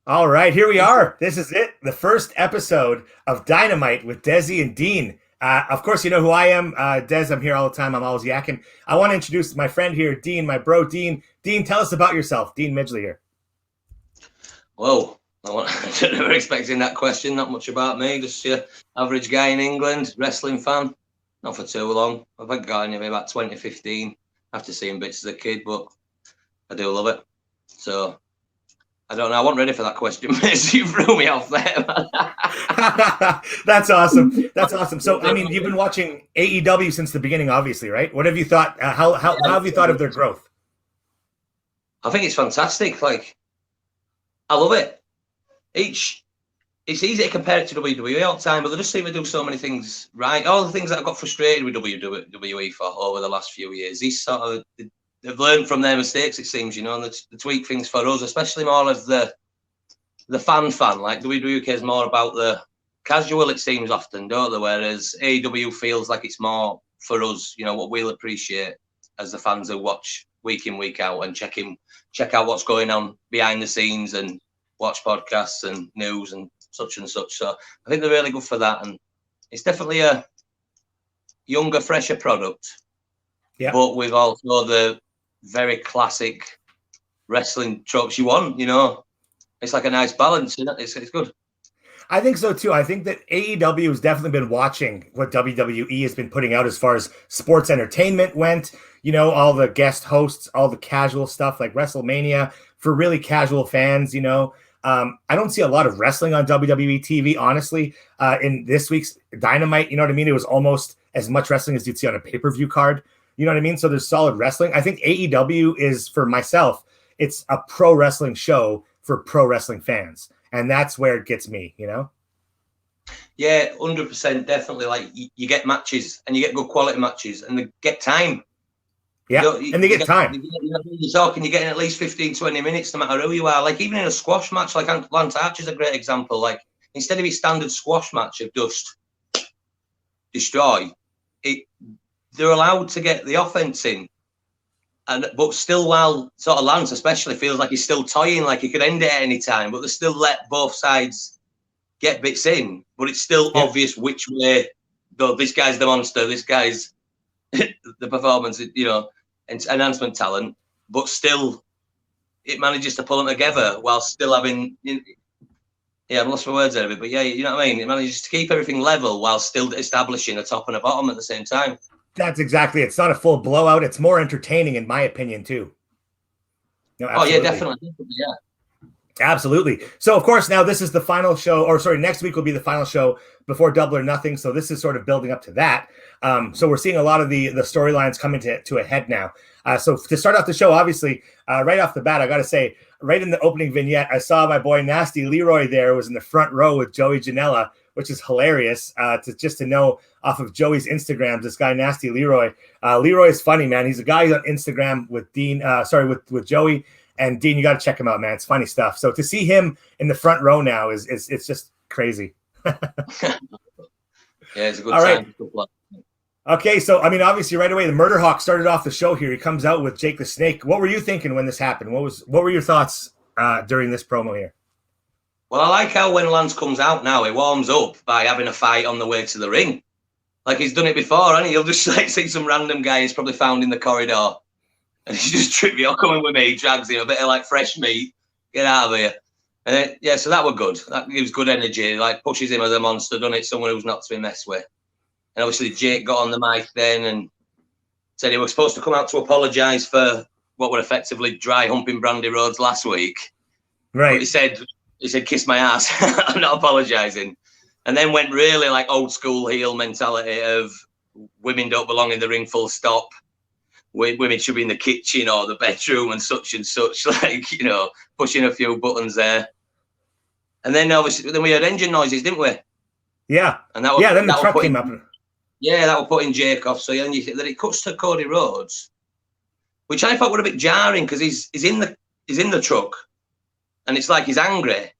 All right, here we are. This is it, the first episode of Dynamite with Dezzie and Dean. Of course, you know who I am. Dez, I'm here all the time. I'm always yakking. I want to introduce my friend here, Dean, my bro, Dean. Dean, tell us about yourself. Dean Midgley here. Whoa, I never expecting that question. Not much about me. Just your average guy in England, wrestling fan. Not for too long. I've been going maybe about 2015 after seeing bits as a kid, but I do love it. So I don't know. I wasn't ready for that question, mate. You threw me off there, man. That's awesome. That's awesome. So, I mean, you've been watching AEW since the beginning, obviously, right? What have you thought? How have you thought of their growth? I think it's fantastic. Like, I love it. It's easy to compare it to WWE all the time, but they just seem to do so many things right. All the things that I got frustrated with WWE for over the last few years, they've learned from their mistakes, it seems, and they tweak things for us, especially more as the fan. Like WWE is more about the casual, it seems often, don't they? Whereas AEW feels like it's more for us, what we'll appreciate as the fans who watch week in, week out and check out what's going on behind the scenes and watch podcasts and news and such. So I think they're really good for that. And it's definitely a younger, fresher product. Yeah. But with also the very classic wrestling tropes you want, It's like a nice balance, isn't it? It's good. I think so too. I think that AEW has definitely been watching what WWE has been putting out as far as sports entertainment went. All the guest hosts, all the casual stuff like WrestleMania for really casual fans. I don't see a lot of wrestling on WWE TV, honestly. In this week's Dynamite, you know what I mean? It was almost as much wrestling as you'd see on a pay-per-view card. You know what I mean? So there's solid wrestling. I think AEW is, for myself, it's a pro wrestling show for pro wrestling fans. And that's where it gets me, Yeah, 100%, definitely. Like, you get matches, and you get good quality matches, and they get time. Yeah, and they get time. You're talking, you're getting at least 15, 20 minutes, no matter who you are. Like, even in a squash match, like Lance Archer is a great example. Like, instead of your standard squash match of just destroy, they're allowed to get the offense in. But still, while sort of Lance especially feels like he's still toying, like he could end it at any time, but they still let both sides get bits in. But it's still obvious which way, though, this guy's the monster, this guy's the performance, enhancement talent, but still it manages to pull them together while still having, I've lost my words out of it, but yeah, you know what I mean? It manages to keep everything level while still establishing a top and a bottom at the same time. That's exactly it. It's not a full blowout. It's more entertaining, in my opinion, too. Oh, yeah, definitely. Yeah. Absolutely. So, of course, now this is the final show, next week will be the final show before Double or Nothing. So this is sort of building up to that. So we're seeing a lot of the storylines coming to a head now. So to start off the show, obviously, right off the bat, I got to say, right in the opening vignette, I saw my boy Nasty Leroy there was in the front row with Joey Janela, which is hilarious to know off of Joey's Instagrams, this guy Nasty Leroy. Leroy is funny, man. He's a guy who's on Instagram with with Joey. And Dean, you got to check him out, man. It's funny stuff. So to see him in the front row now is just crazy. Yeah, it's a good All time. Right. Okay, so I mean, obviously, right away, the Murder Hawk started off the show here. He comes out with Jake the Snake. What were you thinking when this happened? What were your thoughts during this promo here? Well, I like how when Lance comes out now, he warms up by having a fight on the way to the ring. Like he's done it before, and he'll just see some random guy he's probably found in the corridor. And he's just tripped me, "You're coming with me," drags him, a bit of like fresh meat, get out of here. And so that were good. That gives good energy, like pushes him as a monster, done it, someone who's not to be messed with. And obviously Jake got on the mic then and said he was supposed to come out to apologise for what were effectively dry humping Brandy Rhodes last week. Right. But he said, "Kiss my ass, I'm not apologising." And then went really like old school heel mentality of women don't belong in the ring, full stop. Women should be in the kitchen or the bedroom and such, like, pushing a few buttons there. And then obviously, we heard engine noises, didn't we? Yeah. And that was, then the truck came up. Yeah, that was putting Jake off. So then you think that it cuts to Cody Rhodes, which I thought were a bit jarring because he's in the truck, and it's like he's angry,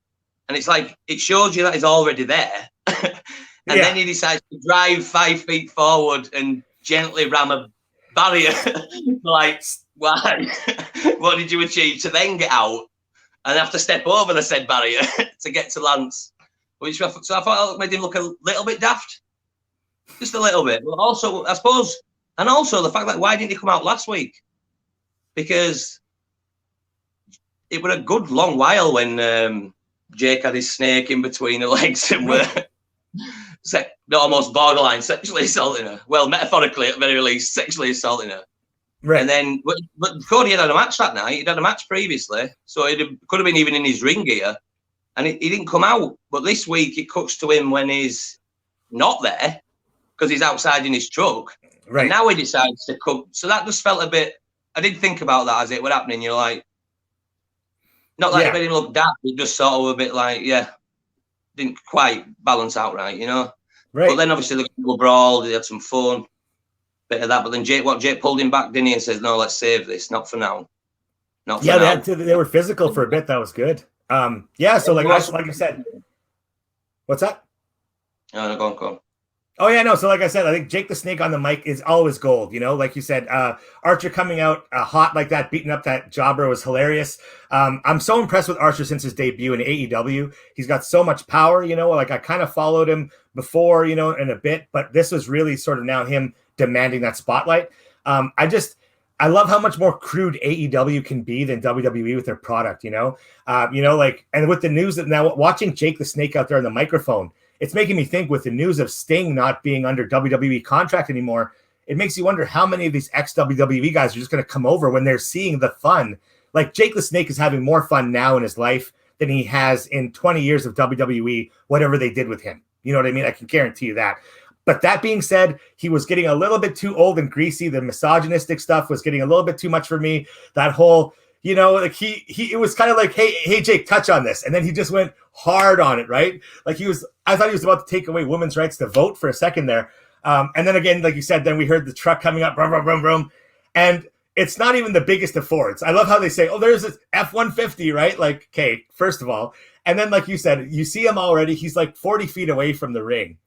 and it's like it shows you that he's already there, and then he decides to drive 5 feet forward and gently ram a barrier. Like, why? What did you achieve to then get out and have to step over the said barrier to get to Lance. So I thought it made him look a little bit daft. Just a little bit. But also, I suppose, and also the fact that why didn't he come out last week? Because it was a good long while when Jake had his snake in between her legs and were almost borderline sexually assaulting her. Well, metaphorically, at the very least, sexually assaulting her. Right. And then, but Cody had a match that night. He'd had a match previously, so it could have been even in his ring gear, and he didn't come out. But this week, it cuts to him when he's not there because he's outside in his truck. Right. And now he decides to come. So that just felt a bit. I did think about that as it was happening. You're like, not like it made him look daft. It just sort of a bit like, didn't quite balance out right, you know. Right. But then obviously the people brawled. They had some fun. Bit of that, but then Jake pulled him back, didn't he, and says, "No, let's save this. Not for now. Not for now." They were physical for a bit. That was good. So like I said, what's that? No, go on. Oh yeah, no. So like I said, I think Jake the Snake on the mic is always gold. You know, like you said, Archer coming out hot like that, beating up that jobber was hilarious. I'm so impressed with Archer since his debut in AEW. He's got so much power. You know, like I kind of followed him before, you know, in a bit, but this was really sort of now him demanding that spotlight. I love how much more crude AEW can be than WWE with their product, you know, and with the news that now watching Jake the Snake out there on the microphone, it's making me think with the news of Sting not being under WWE contract anymore, it makes you wonder how many of these ex-WWE guys are just going to come over when they're seeing the fun. Like Jake the Snake is having more fun now in his life than he has in 20 years of WWE, whatever they did with him. You know what I mean? I can guarantee you that. But that being said, he was getting a little bit too old and greasy. The misogynistic stuff was getting a little bit too much for me. That whole, you know, like it was kind of like, hey, Jake, touch on this. And then he just went hard on it, right? Like I thought he was about to take away women's rights to vote for a second there. And then again, like you said, then we heard the truck coming up, brum, brum, brum, brum. And it's not even the biggest of Fords. I love how they say, oh, there's this F-150, right? Like, okay, first of all. And then, like you said, you see him already. He's like 40 feet away from the ring.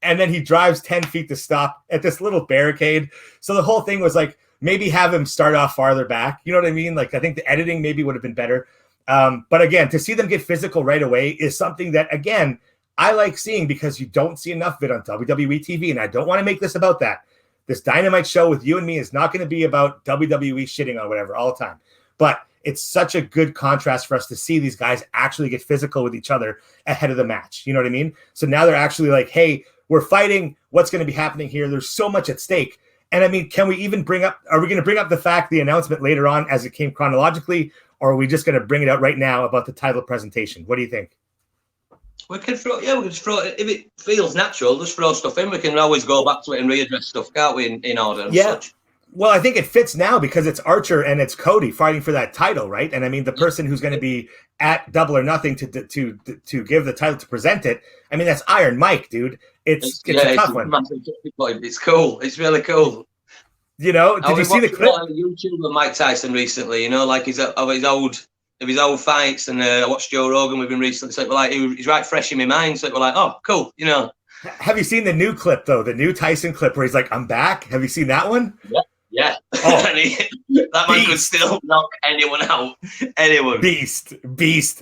And then he drives 10 feet to stop at this little barricade. So the whole thing was like, maybe have him start off farther back. You know what I mean? Like, I think the editing maybe would have been better. But again, to see them get physical right away is something that, again, I like seeing because you don't see enough of it on WWE TV. And I don't want to make this about that. This Dynamite show with you and me is not going to be about WWE shitting on whatever all the time. But it's such a good contrast for us to see these guys actually get physical with each other ahead of the match. You know what I mean? So now they're actually like, hey, we're fighting. What's going to be happening here? There's so much at stake. And I mean, are we going to bring up the announcement later on as it came chronologically, or are we just going to bring it out right now about the title presentation? What do you think? We can throw it. If it feels natural, just throw stuff in. We can always go back to it and readdress stuff, can't we, in order and such? Well, I think it fits now because it's Archer and it's Cody fighting for that title, right? And I mean, the person who's going to be at Double or Nothing to give the title to present it, I mean, that's Iron Mike, dude. It's a tough one. It's cool. It's really cool. You know, did you see the clip on YouTube of Mike Tyson recently? You know, like his old fights, and I watched Joe Rogan with him recently. So like he's right fresh in my mind. So we're like, oh, cool. You know. Have you seen the new clip though? The new Tyson clip where he's like, "I'm back." Have you seen that one? Yeah. Oh, that man could still knock anyone out. Anyone. Beast.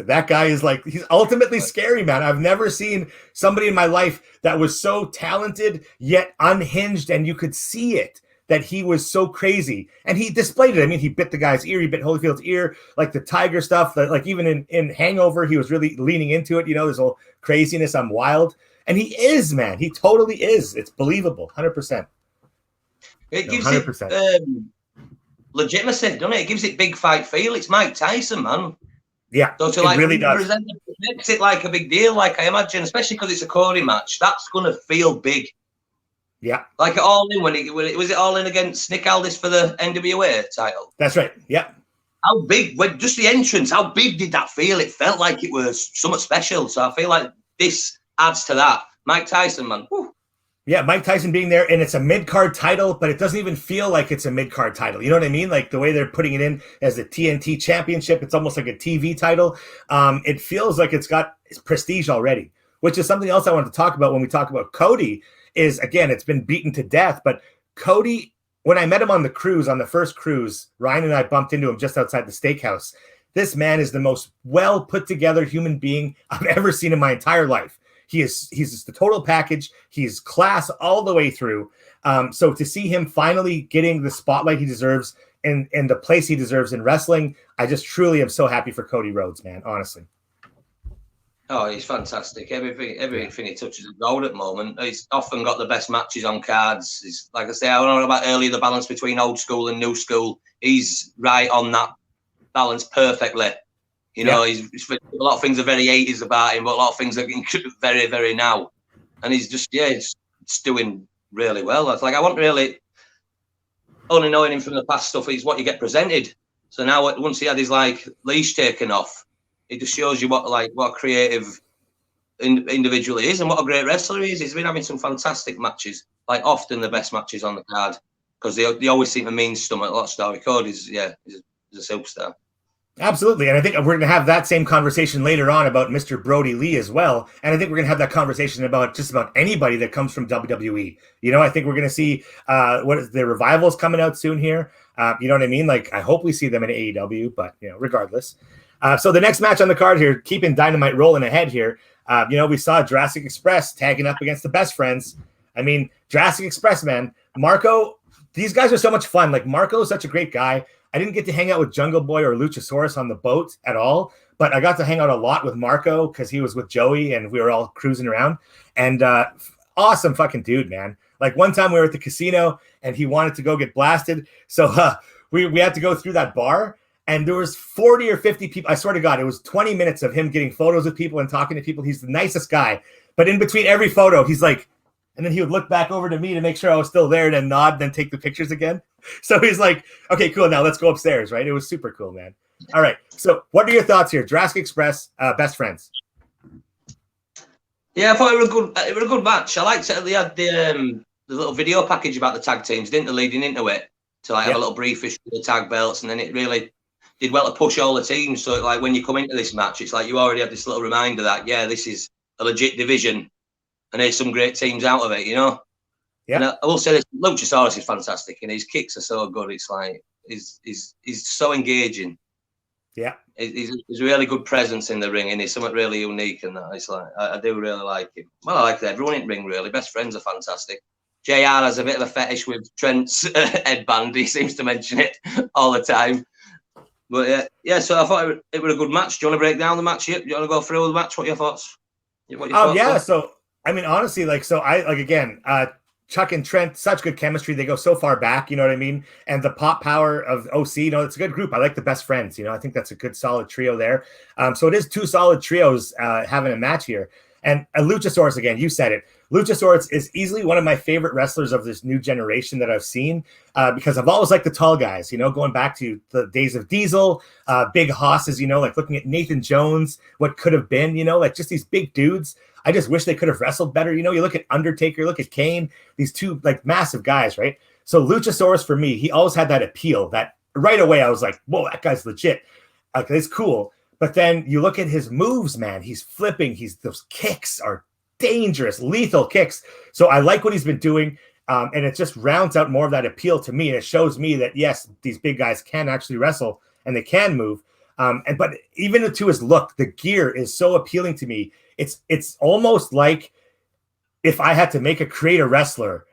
That guy is like, he's ultimately scary, man. I've never seen somebody in my life that was so talented yet unhinged, and you could see it that he was so crazy, and he displayed it. I mean, he bit the guy's ear, he bit Holyfield's ear, like the tiger stuff. That like even in Hangover, he was really leaning into it. You know, there's a whole craziness. I'm wild, and he is, man. He totally is. It's believable, 100%. It gives it legitimacy, doesn't it? It gives it big fight feel. It's Mike Tyson, man. Yeah, so to, like, it really does. It makes it like a big deal, like I imagine, especially because it's a Cody match. That's going to feel big. Yeah. Like All In, when it was it All In against Nick Aldis for the NWA title? That's right, yeah. How big, just the entrance, how big did that feel? It felt like it was somewhat special. So I feel like this adds to that. Mike Tyson, man. Whew. Yeah, Mike Tyson being there, and it's a mid-card title, but it doesn't even feel like it's a mid-card title. You know what I mean? Like the way they're putting it in as the TNT championship, it's almost like a TV title. It feels like it's got prestige already, which is something else I wanted to talk about when we talk about Cody is, again, it's been beaten to death, but Cody, when I met him on the cruise, on the first cruise, Ryan and I bumped into him just outside the steakhouse. This man is the most well put together human being I've ever seen in my entire life. He's just the total package. He's class all the way through. So to see him finally getting the spotlight he deserves and the place he deserves in wrestling, I just truly am so happy for Cody Rhodes, man, honestly. Oh, he's fantastic. Everything he touches is gold at the moment. He's often got the best matches on cards. He's, like I say, I don't know about earlier, the balance between old school and new school. He's right on that balance perfectly. You know, he's a lot of things are very 80s about him, but a lot of things are very, very now. And he's just, it's doing really well. It's like, I want really, only knowing him from the past stuff, is what you get presented. So now, once he had his like leash taken off, it just shows you what a creative individual he is and what a great wrestler he is. He's been having some fantastic matches, like often the best matches on the card, because they always seem to mean something. A lot of Story Code is he's a superstar. Absolutely. And I think we're going to have that same conversation later on about Mr. Brody Lee as well. And I think we're going to have that conversation about just about anybody that comes from WWE. You know, I think we're going to see the Revival's coming out soon here. You know what I mean? Like, I hope we see them in AEW, but, you know, regardless. So the next match on the card here, keeping Dynamite rolling ahead here. You know, we saw Jurassic Express tagging up against the Best Friends. I mean, Jurassic Express, man. Marco, these guys are so much fun. Like, Marco is such a great guy. I didn't get to hang out with Jungle Boy or Luchasaurus on the boat at all, but I got to hang out a lot with Marco because he was with Joey and we were all cruising around. And awesome fucking dude, man. Like, one time we were at the casino and he wanted to go get blasted. So we had to go through that bar and there was 40 or 50 people. I swear to God, it was 20 minutes of him getting photos with people and talking to people. He's the nicest guy. But in between every photo, he's like, and then he would look back over to me to make sure I was still there and then nod and then take the pictures again. So he's like, okay, cool. Now let's go upstairs, right? It was super cool, man. All right. So what are your thoughts here? Jurassic Express, Best Friends. Yeah, I thought it was a good match. I liked it. They had the little video package about the tag teams, didn't they, leading into it, to like have a little briefish with the tag belts, and then it really did well to push all the teams. So like when you come into this match, it's like you already have this little reminder that, yeah, this is a legit division and there's some great teams out of it, you know? Yeah. And I will say this, Luchasaurus is fantastic and his kicks are so good. It's like, he's so engaging. Yeah. He's a really good presence in the ring and he's something really unique, and that it's like, I do really like him. Well, I like everyone in the ring, really. Best Friends are fantastic. JR has a bit of a fetish with Trent's headband. He seems to mention it all the time. But yeah, so I thought it was a good match. Do you want to break down the match? Do you want to go through the match? What are your thoughts? So I mean, honestly, like, so I like, again, Chuck and Trent, such good chemistry. They go so far back, you know what I mean? And the pop power of OC, you know, it's a good group. I like the Best Friends, you know, I think that's a good solid trio there. So it is two solid trios having a match here. And Luchasaurus, again, you said it. Luchasaurus is easily one of my favorite wrestlers of this new generation that I've seen because I've always liked the tall guys, you know, going back to the days of Diesel, big hosses, you know, like looking at Nathan Jones, what could have been, you know, like just these big dudes. I just wish they could have wrestled better. You know, you look at Undertaker, look at Kane, these two like massive guys, right? So Luchasaurus, for me, he always had that appeal that right away I was like, whoa, that guy's legit. Okay, it's cool. But then you look at his moves, man, he's flipping. Those kicks are dangerous, lethal kicks. So I like what he's been doing. And it just rounds out more of that appeal to me. And it shows me that, yes, these big guys can actually wrestle and they can move. But even to his look, the gear is so appealing to me. It's almost like if I had to create a wrestler,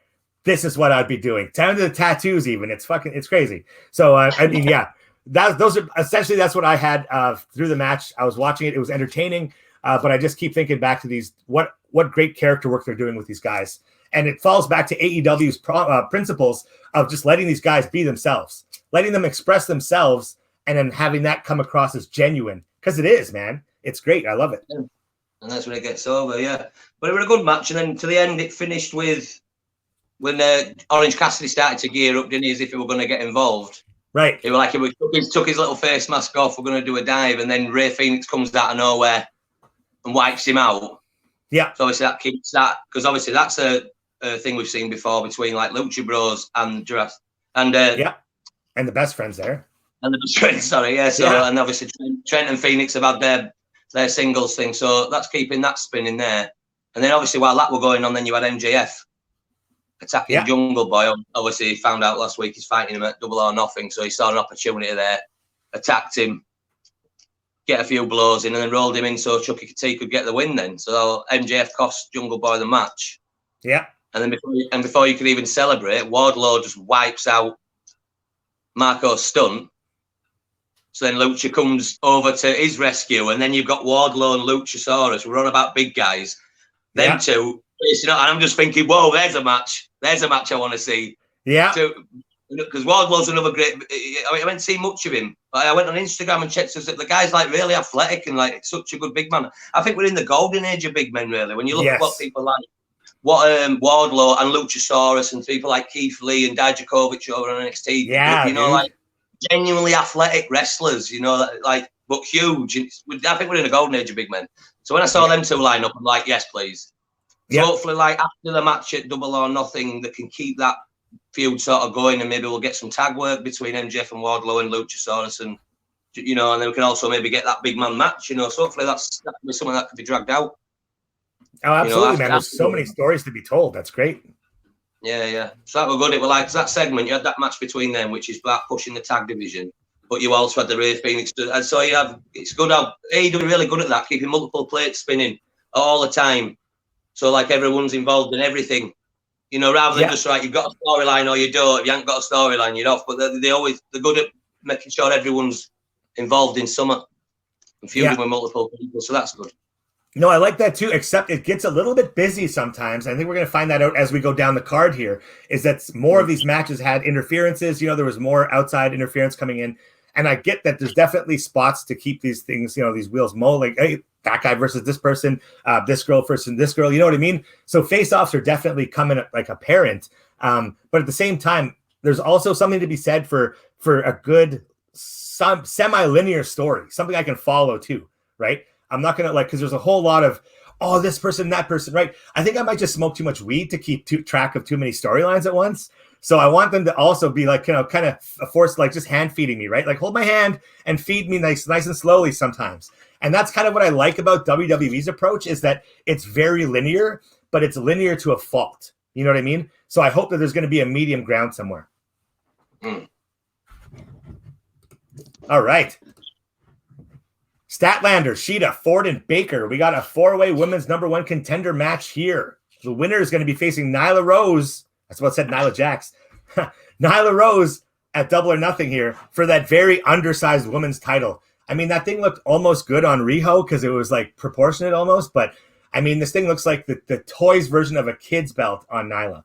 this is what I'd be doing. Down to the tattoos, even. It's crazy. So I mean, yeah, those are essentially, that's what I had through the match. I was watching it; it was entertaining, but I just keep thinking back to these what great character work they're doing with these guys, and it falls back to AEW's principles of just letting these guys be themselves, letting them express themselves, and then having that come across as genuine, because it is, man. It's great. I love it. And that's when it gets over, yeah. But it was a good match, and then to the end, it finished with when Orange Cassidy started to gear up, didn't he, as if he were going to get involved. Right. He was like, he took his little face mask off, we're going to do a dive, and then Rey Fenix comes out of nowhere and wipes him out. Yeah. So obviously that keeps that, because obviously that's a thing we've seen before between like Lucha Bros and Jurassic. And yeah. And the Best Friends there. And the Best Friends, sorry, yeah. So yeah. And obviously Trent and Phoenix have had their singles thing, so that's keeping that spinning there. And then obviously while that were going on, then you had MJF attacking Jungle Boy. Obviously he found out last week he's fighting him at Double or Nothing, so he saw an opportunity there, attacked him, get a few blows in and then rolled him in so Chucky T could get the win then. So MJF cost Jungle Boy the match. Yeah. And then before you could even celebrate, Wardlow just wipes out Marco's stunt. So then Lucha comes over to his rescue, and then you've got Wardlow and Luchasaurus. We're on about big guys. Them two, and I'm just thinking, whoa, there's a match. There's a match I want to see. Yeah. Because Wardlow's another great. I mean, I haven't seen much of him, but I went on Instagram and checked. The guy's like really athletic and like such a good big man. I think we're in the golden age of big men, really. When you look at what people like, what Wardlow and Luchasaurus and people like Keith Lee and Dijakovic over on NXT, you know, like genuinely athletic wrestlers, you know, like but huge. I think we're in the golden age of big men. So when I saw them two line up, I'm like, yes, please. So hopefully, like after the match at Double or Nothing, they can keep that feud sort of going, and maybe we'll get some tag work between MJF and Wardlow and Luchasaurus, and you know, and then we can also maybe get that big man match, you know. So hopefully that could be something that could be dragged out. Oh, absolutely, man. There's so many stories to be told. That's great. Yeah. So that was good. It was like that segment. You had that match between them, which is about pushing the tag division, but you also had the Rey Fenix. And so you have. It's good how AEW really good at that, keeping multiple plates spinning all the time. So like everyone's involved in everything. You know, rather than just right, you've got a storyline or you don't. If you haven't got a storyline, you're off. But they're good at making sure everyone's involved in something and feuding with multiple people. So that's good. No, I like that too, except it gets a little bit busy sometimes. I think we're going to find that out as we go down the card here, is that more of these matches had interferences. You know, there was more outside interference coming in. And I get that there's definitely spots to keep these things, you know, these wheels mulling. Hey, that guy versus this person, this girl versus this girl. You know what I mean? So face-offs are definitely coming like apparent. But at the same time, there's also something to be said for a good semi-linear story, something I can follow too, right? I'm not going to because there's a whole lot of, this person, that person, right? I think I might just smoke too much weed to keep track of too many storylines at once. So I want them to also be like, you know, kind of a force, like just hand feeding me, right? Like hold my hand and feed me nice and slowly sometimes. And that's kind of what I like about WWE's approach, is that it's very linear, but it's linear to a fault. You know what I mean? So I hope that there's going to be a medium ground somewhere. All right. Statlander, Sheeta, Ford, and Baker. We got a 4-way women's #1 contender match here. The winner is going to be facing Nyla Rose. That's what I said, Nyla Jax. Nyla Rose at Double or Nothing here for that very undersized women's title. I mean, that thing looked almost good on Riho because it was like proportionate almost. But I mean, this thing looks like the toys version of a kid's belt on Nyla.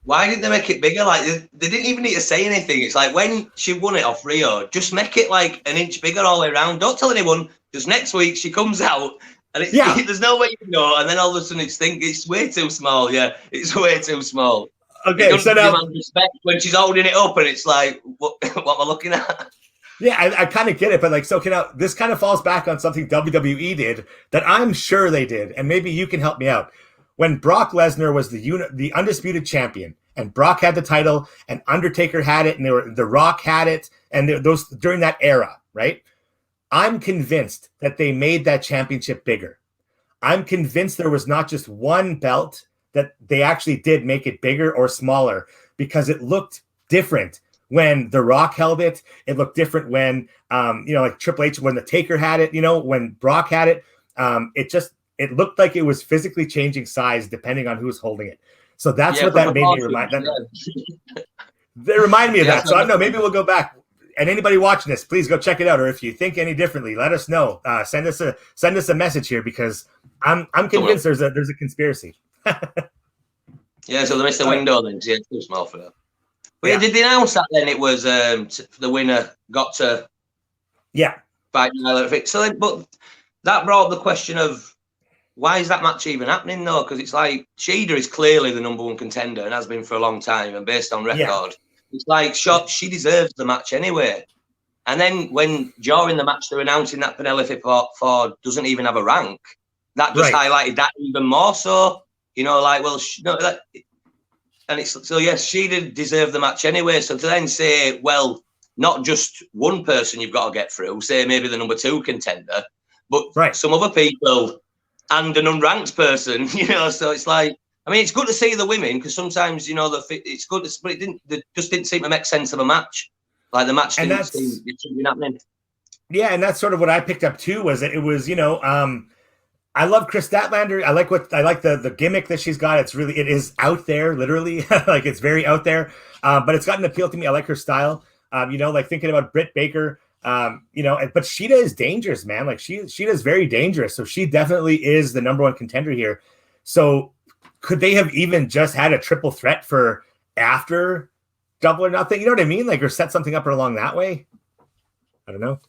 Why didn't they make it bigger? Like they didn't even need to say anything. It's like when she won it off Rio, just make it like an inch bigger all the way around. Don't tell anyone. Just next week she comes out and there's no way you can know. And then all of a sudden it's way too small. Yeah, it's way too small. Okay, so now respect when she's holding it up and it's like, what am I looking at? Yeah, I kind of get it, but like, so this kind of falls back on something WWE did that I'm sure they did, and maybe you can help me out. When Brock Lesnar was the undisputed champion, and Brock had the title, and Undertaker had it, and The Rock had it, and those during that era, right? I'm convinced that they made that championship bigger. I'm convinced there was not just one belt, that they actually did make it bigger or smaller because it looked different when The Rock held it. It looked different when, like Triple H, when the Taker had it, when Brock had it. It looked like it was physically changing size depending on who's holding it. So that's what that made me remind. They remind me of that. So I don't know. Maybe we'll go back. And anybody watching this, please go check it out. Or if you think any differently, let us know. Send us a message here because I'm convinced there's a conspiracy. Yeah, so they missed the window then. Yeah, it's too small for that. But did they announce that then? It was the winner got to fight Nyla. So then, but that brought up the question of why is that match even happening though? Because it's like Shida is clearly the #1 contender and has been for a long time, and based on record, it's like she deserves the match anyway. And then when during the match they're announcing that Penelope Ford doesn't even have a rank, that just highlighted that even more so. And it's so yes, she did deserve the match anyway. So to then say, well, not just one person you've got to get through, say maybe the #2 contender, but some other people and an unranked person, So it's like, I mean, it's good to see the women because sometimes it's good, but it just didn't seem to make sense of a match. Like the match didn't seem happening. Yeah, and that's sort of what I picked up too. Was that it was I love Chris Statlander. I like the gimmick that she's got. It is out there, literally. Like it's very out there. But it's got an appeal to me. I like her style. Like thinking about Britt Baker. But Sheeta is dangerous, man. Like Sheeta is very dangerous. So she definitely is the number one contender here. So could they have even just had a triple threat for after Double or Nothing? You know what I mean? Like, or set something up along that way. I don't know.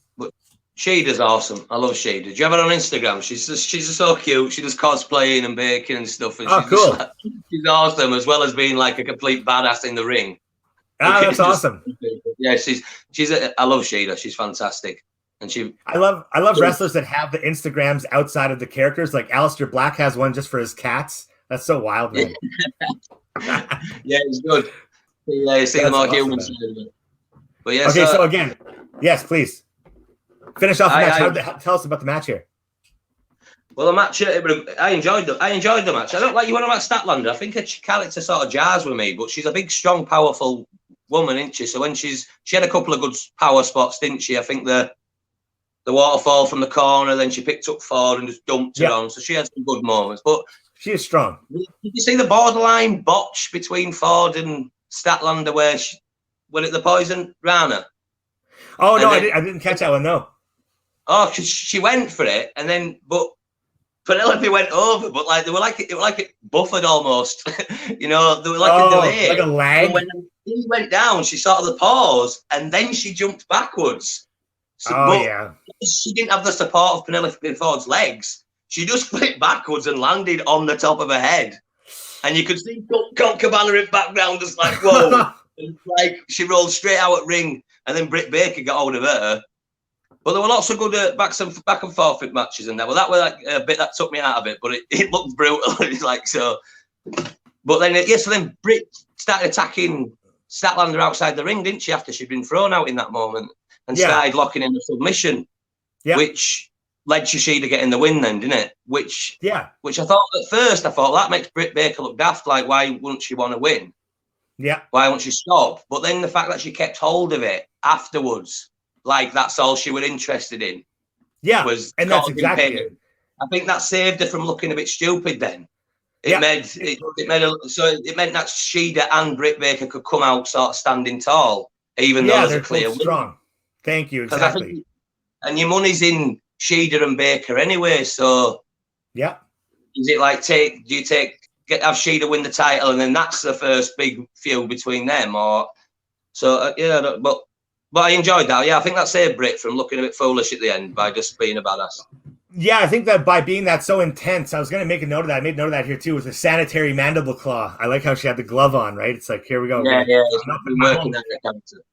Sheeta's awesome. I love Sheeta. Do you have her on Instagram? She's just so cute. She does cosplaying and baking and stuff. And cool. She's awesome, as well as being like a complete badass in the ring. That's awesome. Yeah, I love Sheeta. She's fantastic. And I love wrestlers that have the Instagrams outside of the characters. Like Aleister Black has one just for his cats. That's so wild, man. Yeah, it's good. Yeah, you see the more human side of it. But yeah. Okay, so again, yes, please. Finish off the match. Tell us about the match here. Well, the match, I enjoyed the match. I don't like you on about Statlander. I think her character sort of jars with me, but she's a big, strong, powerful woman, isn't she? So when she had a couple of good power spots, didn't she? I think the waterfall from the corner, then she picked up Ford and just dumped her on. So she had some good moments. But she is strong. Did you see the borderline botch between Ford and Statlander where the poison Rana? Oh, no, I didn't catch that one, no. Oh, cause she went for it, but Penelope went over, but it was like it buffered almost. They were like a delay. Like a lag. When he went down, she started the pause, and then she jumped backwards. She didn't have the support of Penelope Ford's legs. She just flipped backwards and landed on the top of her head, and you could see Colt Cabana in background, just like whoa. And, like she rolled straight out at ring, and then Britt Baker got hold of her. But there were lots of good back and forth matches in there. Well, that was like a bit that took me out of it, but it looked brutal. It's like so. But then so then Britt started attacking Statlander outside the ring, didn't she? After she'd been thrown out in that moment, and started locking in the submission, which led to Sheeta getting the win. Then didn't it? Which I thought at first that makes Britt Baker look daft. Like why wouldn't she want to win? Yeah. Why won't she stop? But then the fact that she kept hold of it afterwards. Like that's all she was interested in. Yeah, and that's exactly it. I think that saved her from looking a bit stupid. Then it meant that Sheeta and Britt Baker could come out sort of standing tall, even though there's a clear win. Strong. Thank you. Exactly. And your money's in Sheeta and Baker anyway. So is it like have Sheeta win the title and then that's the first big feud between them, or so? But I enjoyed that. Yeah, I think that saved Britt from looking a bit foolish at the end by just being a badass. Yeah, I think that by being that so intense, I was going to make a note of that. I made a note of that here too with the sanitary mandible claw. I like how she had the glove on, right? It's like, here we go. Yeah.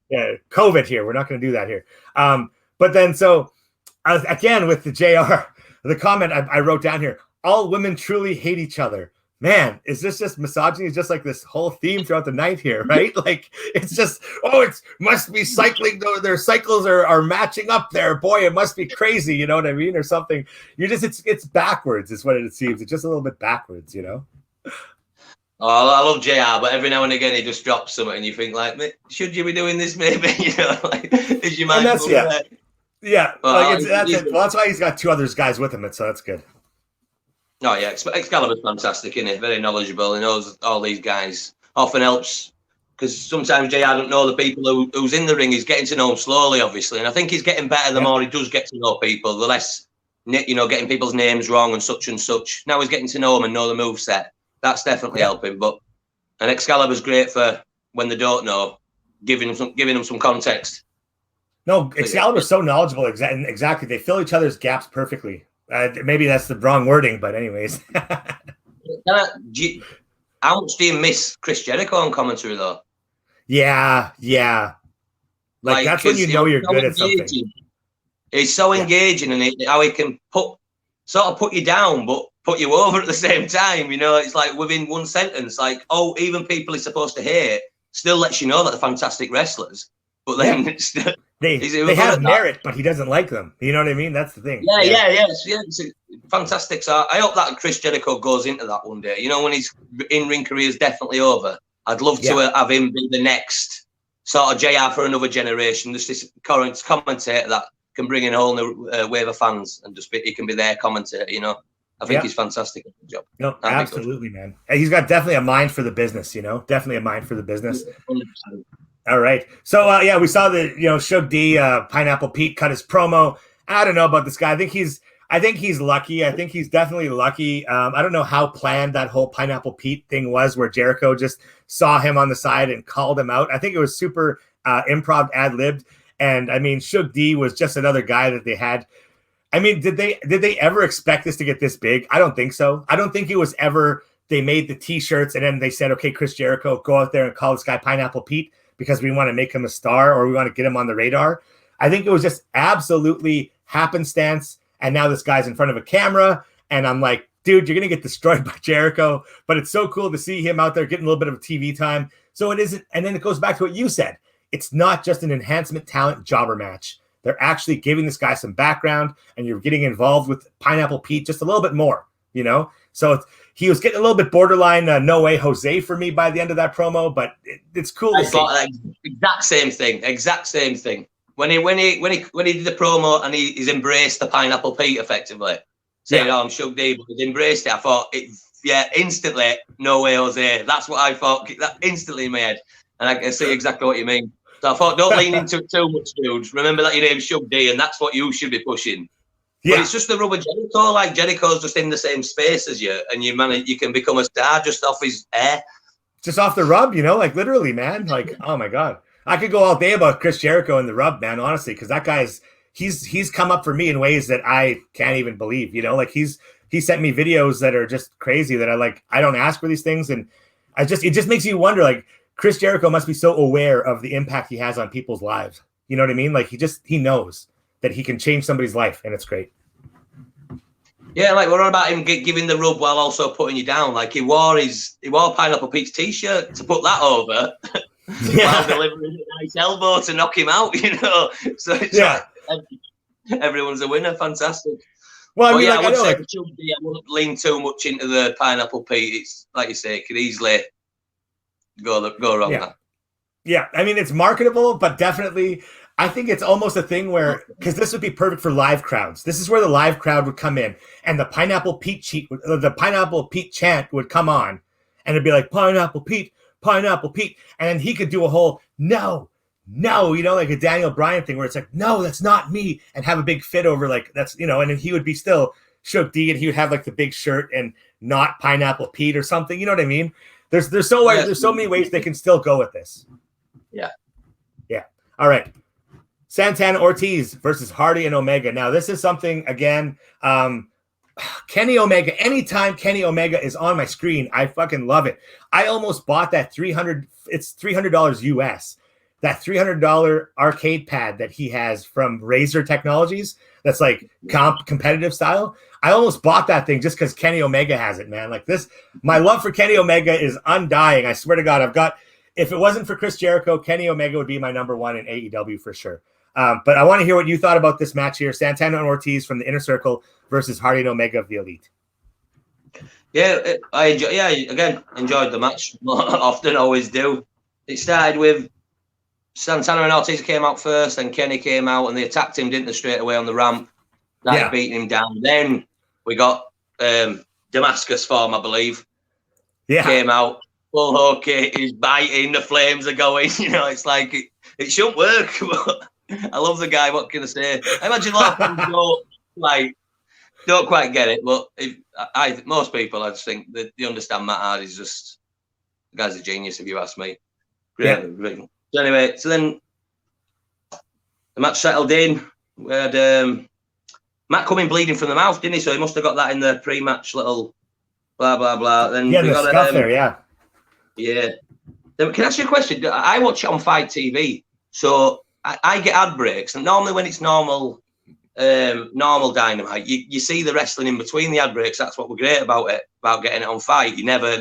Yeah, COVID here. We're not going to do that here. But then, again, with the JR, the comment I wrote down here, all women truly hate each other. Man, is this just misogyny? It's just like this whole theme throughout the night here, right? Like it's just, it must be cycling. Their cycles are matching up there. Boy, it must be crazy. You know what I mean? Or something. It's backwards is what it seems. It's just a little bit backwards, Oh, I love JR, but every now and again he just drops something and you think like, should you be doing this maybe? Like, is your mind? Yeah. Well, that's why he's got two other guys with him. So that's good. Oh, yeah. Excalibur's fantastic, isn't he? Very knowledgeable. He knows all these guys. Often helps because sometimes JR don't know the people who's in the ring. He's getting to know them slowly, obviously. And I think he's getting better the more he does get to know people, the less, getting people's names wrong and such and such. Now he's getting to know them and know the moveset. That's definitely helping. And Excalibur's great for when they don't know, giving them some context. No, Excalibur's so knowledgeable. Exactly. They fill each other's gaps perfectly. Maybe that's the wrong wording, but anyways. How much do you miss Chris Jericho on commentary, though? Yeah. Like that's when you're good at something. He's so engaging, and how he can put you down, but put you over at the same time. It's like within one sentence, like, even people he's supposed to hate still lets you know that they're fantastic wrestlers. But then they have merit, but he doesn't like them. You know what I mean? That's the thing. Yeah. It's fantastic. So I hope that Chris Jericho goes into that one day. When his in-ring career is definitely over, I'd love to have him be the next sort of JR for another generation. Just this current commentator that can bring in a whole new wave of fans and he can be their commentator. You know, I think he's fantastic at the job. No, absolutely, man. He's got definitely a mind for the business. You know, definitely a mind for the business. 100%. All right. So we saw the Shug D, Pineapple Pete cut his promo. I don't know about this guy. I think he's lucky. I think he's definitely lucky. I don't know how planned that whole Pineapple Pete thing was, where Jericho just saw him on the side and called him out. I think it was super improv, ad-libbed. And I mean, Shug D was just another guy that they had. I mean, did they ever expect this to get this big? I don't think so. I don't think it was ever they made the T-shirts and then they said, okay, Chris Jericho, go out there and call this guy Pineapple Pete because we want to make him a star or we want to get him on the radar. I think it was just absolutely happenstance. And now this guy's in front of a camera. And I'm like, dude, you're going to get destroyed by Jericho. But it's so cool to see him out there getting a little bit of TV time. So it isn't. And then it goes back to what you said. It's not just an enhancement talent jobber match. They're actually giving this guy some background and you're getting involved with Pineapple Pete just a little bit more, So he was getting a little bit borderline No Way Jose for me by the end of that promo, but it's cool. I thought that exact same thing. When he did the promo and he's embraced the Pineapple Pete effectively, saying, "Oh, I'm Shug D," but he's embraced it. I thought, instantly, No Way Jose. That's what I thought. That instantly in my head, and I can see exactly what you mean. So I thought, don't lean into it too much, dude. Remember that your name's Shug D, and that's what you should be pushing. Yeah. But it's just the rubber Jericho. Like Jericho's just in the same space as you, and you can become a star just off his air, just off the rub. Like literally, man. Like, oh my god. I could go all day about Chris Jericho and the rub, man, honestly, because that guy's he's come up for me in ways that I can't even believe, like he sent me videos that are just crazy that I don't ask for these things. And it just makes you wonder, like Chris Jericho must be so aware of the impact he has on people's lives. You know what I mean? Like he knows that he can change somebody's life and it's great. Yeah, like we're on about him giving the rub while also putting you down. Like he wore Pineapple Pete's t-shirt to put that over. While delivering a nice elbow to knock him out, So it's everyone's a winner. Fantastic. Well, I wouldn't lean too much into the Pineapple Pete. It's like you say, it could easily go wrong. Yeah, I mean it's marketable, but definitely I think it's almost a thing where because this would be perfect for live crowds. This is where the live crowd would come in, and the Pineapple Pete chant would come on, and it'd be like Pineapple Pete. And then he could do a whole no, like a Daniel Bryan thing where it's like, no, that's not me, and have a big fit over like that's and then he would be still Shug D and he would have like the big shirt and not Pineapple Pete or something. You know what I mean? There's so many ways they can still go with this. Yeah. All right. Santana Ortiz versus Hardy and Omega. Now this is something again. Kenny Omega, anytime Kenny Omega is on my screen, I fucking love it. I almost bought that it's $300 US, that $300 arcade pad that he has from Razer Technologies. That's like competitive style. I almost bought that thing just because Kenny Omega has it, man. Like this, my love for Kenny Omega is undying. I swear to God, if it wasn't for Chris Jericho, Kenny Omega would be my number one in AEW for sure. But I want to hear what you thought about this match here. Santana and Ortiz from the Inner Circle versus Hardy and Omega of the Elite. Yeah, I enjoyed the match. Often always do. It started with Santana and Ortiz came out first, and Kenny came out, and they attacked him, didn't they, straight away on the ramp. Beating him down. Then we got Damascus Form, I believe. Yeah. Came out. Full hokey, he's biting, the flames are going. It's like it shouldn't work. I love the guy. What can I say? I imagine a lot of people don't quite get it, but most people, I just think that they understand Matt Hardy's just the guy's a genius. If you ask me, great. So anyway, so then the match settled in. We had Matt coming bleeding from the mouth, didn't he? So he must have got that in the pre-match little blah blah blah. Then we got scuff there, yeah. Then, can I ask you a question? I watch it on Fight TV, so I get ad breaks, and normally when it's normal Dynamite, you see the wrestling in between the ad breaks. That's what we're great about it, about getting it on Fight. You never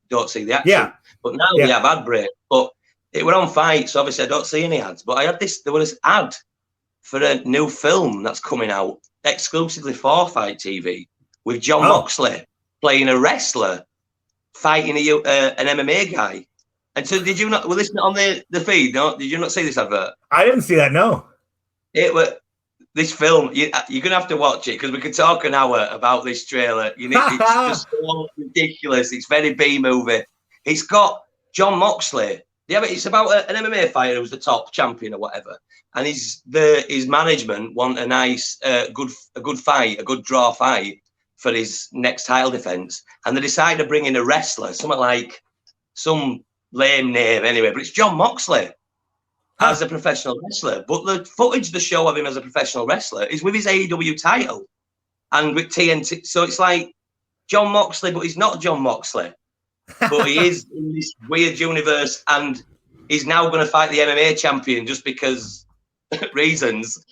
don't see the action. Yeah. But now we have ad break. But it were on Fight, so obviously I don't see any ads. But there was this ad for a new film that's coming out exclusively for Fight TV with John Moxley playing a wrestler fighting an MMA guy. And so did you not, well, listen on the feed, no? Did you not see this advert? I didn't see that, no. It was, this film, you're going to have to watch it because we could talk an hour about this trailer. It's just so ridiculous. It's very B-movie. It's got John Moxley. Yeah, but it's about an MMA fighter who's the top champion or whatever. And his management want a nice, good fight, a good draw fight for his next title defense. And they decide to bring in a wrestler, something like some lame name anyway, but it's John Moxley as a professional wrestler. But the footage they show of him as a professional wrestler is with his AEW title and with TNT. So it's like John Moxley, but he's not John Moxley. But he is in this weird universe, and he's now going to fight the MMA champion just because reasons.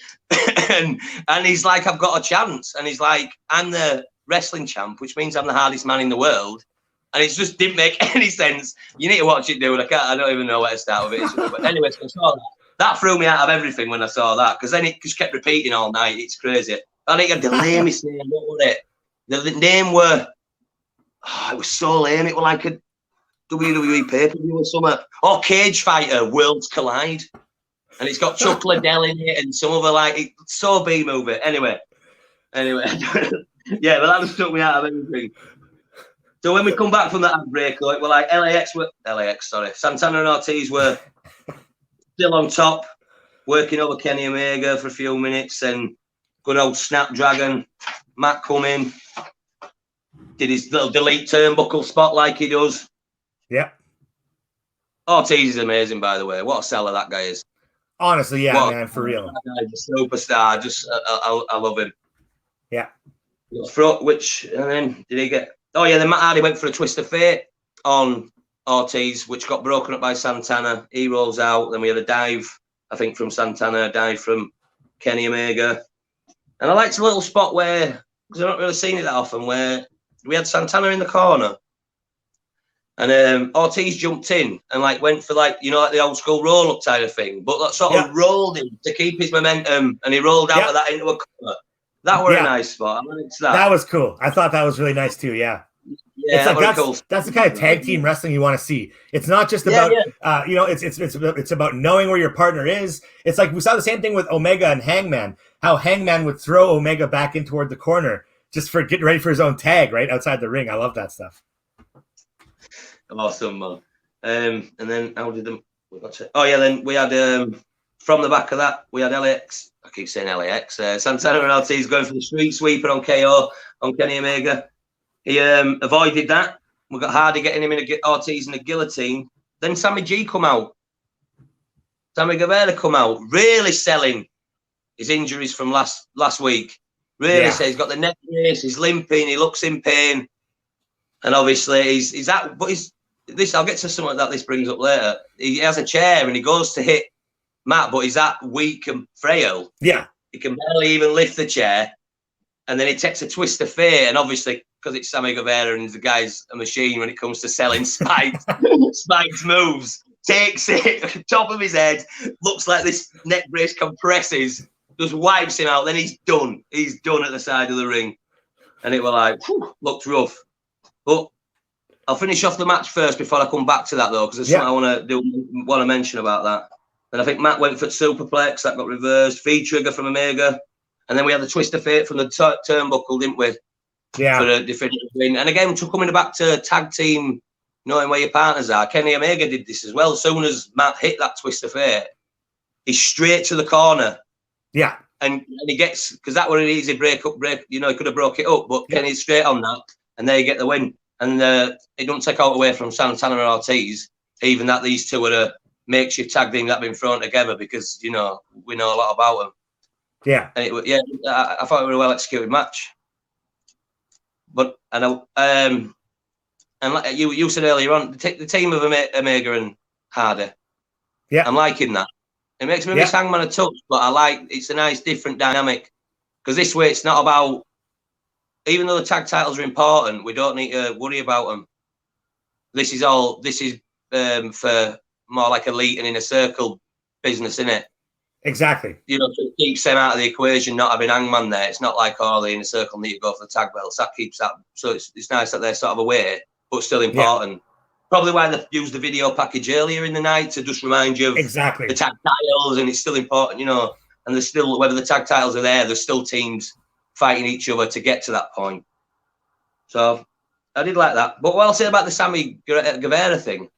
and he's like, I've got a chance. And he's like, I'm the wrestling champ, which means I'm the hardest man in the world. And it just didn't make any sense. You need to watch it, dude. I don't even know where to start with it. But anyway, so I saw that threw me out of everything when I saw that, because then it just kept repeating all night. It's crazy. I think the lamest name, what was it? The name were, it was so lame. It was like a WWE pay-per-view or something. Or Cage Fighter, Worlds Collide. And it's got Chuck Liddell in it and some other, like, it's so B-movie. Anyway. Yeah, but that just took me out of everything. So when we come back from that break, like, we're like Santana and Ortiz were still on top, working over Kenny Omega for a few minutes, and good old Snapdragon, Matt come in, did his little delete turnbuckle spot like he does. Yeah. Ortiz is amazing, by the way. What a seller that guy is. Honestly, yeah, man, for real. That guy's a superstar. Just, I love him. Yeah. And then did he get? Oh yeah, then Matt Hardy went for a twist of fate on Ortiz, which got broken up by Santana. He rolls out. Then we had a dive, I think, from Santana, a dive from Kenny Omega. And I liked a little spot where, because I've not really seen it that often, where we had Santana in the corner. And Ortiz jumped in and like went for like the old school roll up type of thing, but that sort of rolled him to keep his momentum, and he rolled out of that into a corner. That was a nice spot. I liked that. That was cool. I thought that was really nice too. Yeah. Yeah, it's like that's the kind of tag team wrestling you want to see. It's not just about it's about knowing where your partner is. It's like we saw the same thing with Omega and Hangman. How Hangman would throw Omega back in toward the corner just for getting ready for his own tag right outside the ring. I love that stuff. Awesome, man. And then how did them? Then we had from the back of that we had LAX. I keep saying LAX. Santana and Ortiz going for the street sweeper on KO on Kenny Omega. He avoided that. We got Hardy getting him in Ortiz in a guillotine. Then Sammy G come out. Sammy Guevara come out, really selling his injuries from last week. Really says he's got the neck brace, he's limping, he looks in pain. And obviously he's at, but this, I'll get to something that this brings up later. He has a chair and he goes to hit Matt, but he's that weak and frail. Yeah. He can barely even lift the chair. And then he takes a twist of fate, and obviously, because it's Sammy Guevara and the guy's a machine when it comes to selling spiked moves, takes it top of his head, looks like this neck brace compresses, just wipes him out, then he's done. He's done at the side of the ring. And it was like, looked rough. But I'll finish off the match first before I come back to that, though, because there's something I want to mention about that. And I think Matt went for superplex, that got reversed, V-trigger from Omega. And then we had the twist of fate from the turnbuckle, didn't we? Yeah. For a definitive win. And again, coming back to tag team, knowing where your partners are, Kenny Omega did this as well. As soon as Matt hit that twist of fate, he's straight to the corner. Yeah. And he gets, because that was an easy break. He could have broke it up, but Kenny's straight on that. And there you get the win. And it don't take out away from Santana and Ortiz, even that these two are a makeshift tag team that have been thrown together, because, we know a lot about them. Yeah, and I thought it was a well executed match. But and like you said earlier on, the team of Omega and Hardy. Yeah, I'm liking that. It makes me miss Hangman a touch, but it's a nice different dynamic, because this way it's not about. Even though the tag titles are important, we don't need to worry about them. This is for more like elite and inner circle business, isn't it? Exactly. To keep them out of the equation, not having Hangman there. It's not like the inner circle need to go for the tag belts. That keeps that. So it's nice that they're sort of away, but still important. Yeah. Probably why they used the video package earlier in the night to just remind you of exactly the tag titles, and it's still important. and there's still, whether the tag titles are there's still teams fighting each other to get to that point. So I did like that. But what I'll say about the Sammy Guevara thing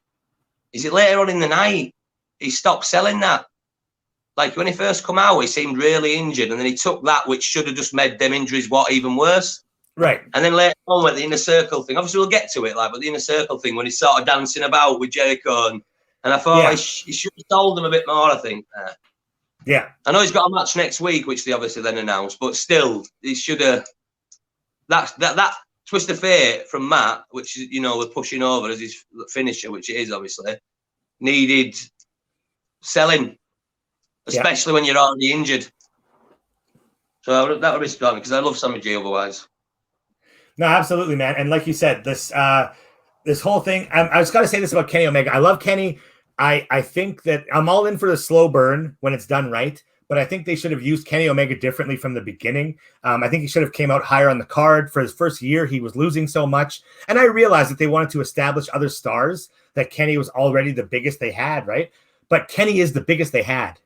is it later on in the night, he stopped selling that. Like when he first come out, he seemed really injured, and then he took that, which should have just made them injuries even worse. Right. And then later on with the inner circle thing, obviously we'll get to it, but the inner circle thing when he's sort of dancing about with Jericho, and I thought he should have told them a bit more, I think. Yeah. I know he's got a match next week, which they obviously then announced, but still, he should have. That twist of fate from Matt, which we're pushing over as his finisher, which it is obviously, needed selling, especially when you're already injured. So that would be strong because I love Sammy G otherwise. No, absolutely, man. And like you said, this whole thing. I was going to say this about Kenny Omega. I love Kenny. I think that I'm all in for the slow burn when it's done right, but I think they should have used Kenny Omega differently from the beginning. I think he should have came out higher on the card. For his first year, he was losing so much. And I realized that they wanted to establish other stars, that Kenny was already the biggest they had, right? But Kenny is the biggest they had.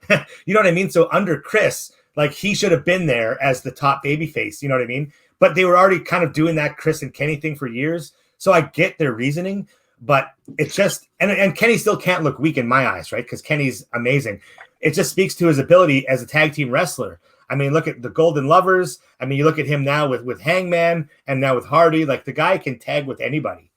You know what I mean? So under Chris, like he should have been there as the top babyface. You know what I mean? But they were already kind of doing that Chris and Kenny thing for years. So I get their reasoning, but it's just, and Kenny still can't look weak in my eyes, right? Because Kenny's amazing. It just speaks to his ability as a tag team wrestler. I mean, look at the Golden Lovers. I mean, you look at him now with Hangman and now with Hardy. Like the guy can tag with anybody,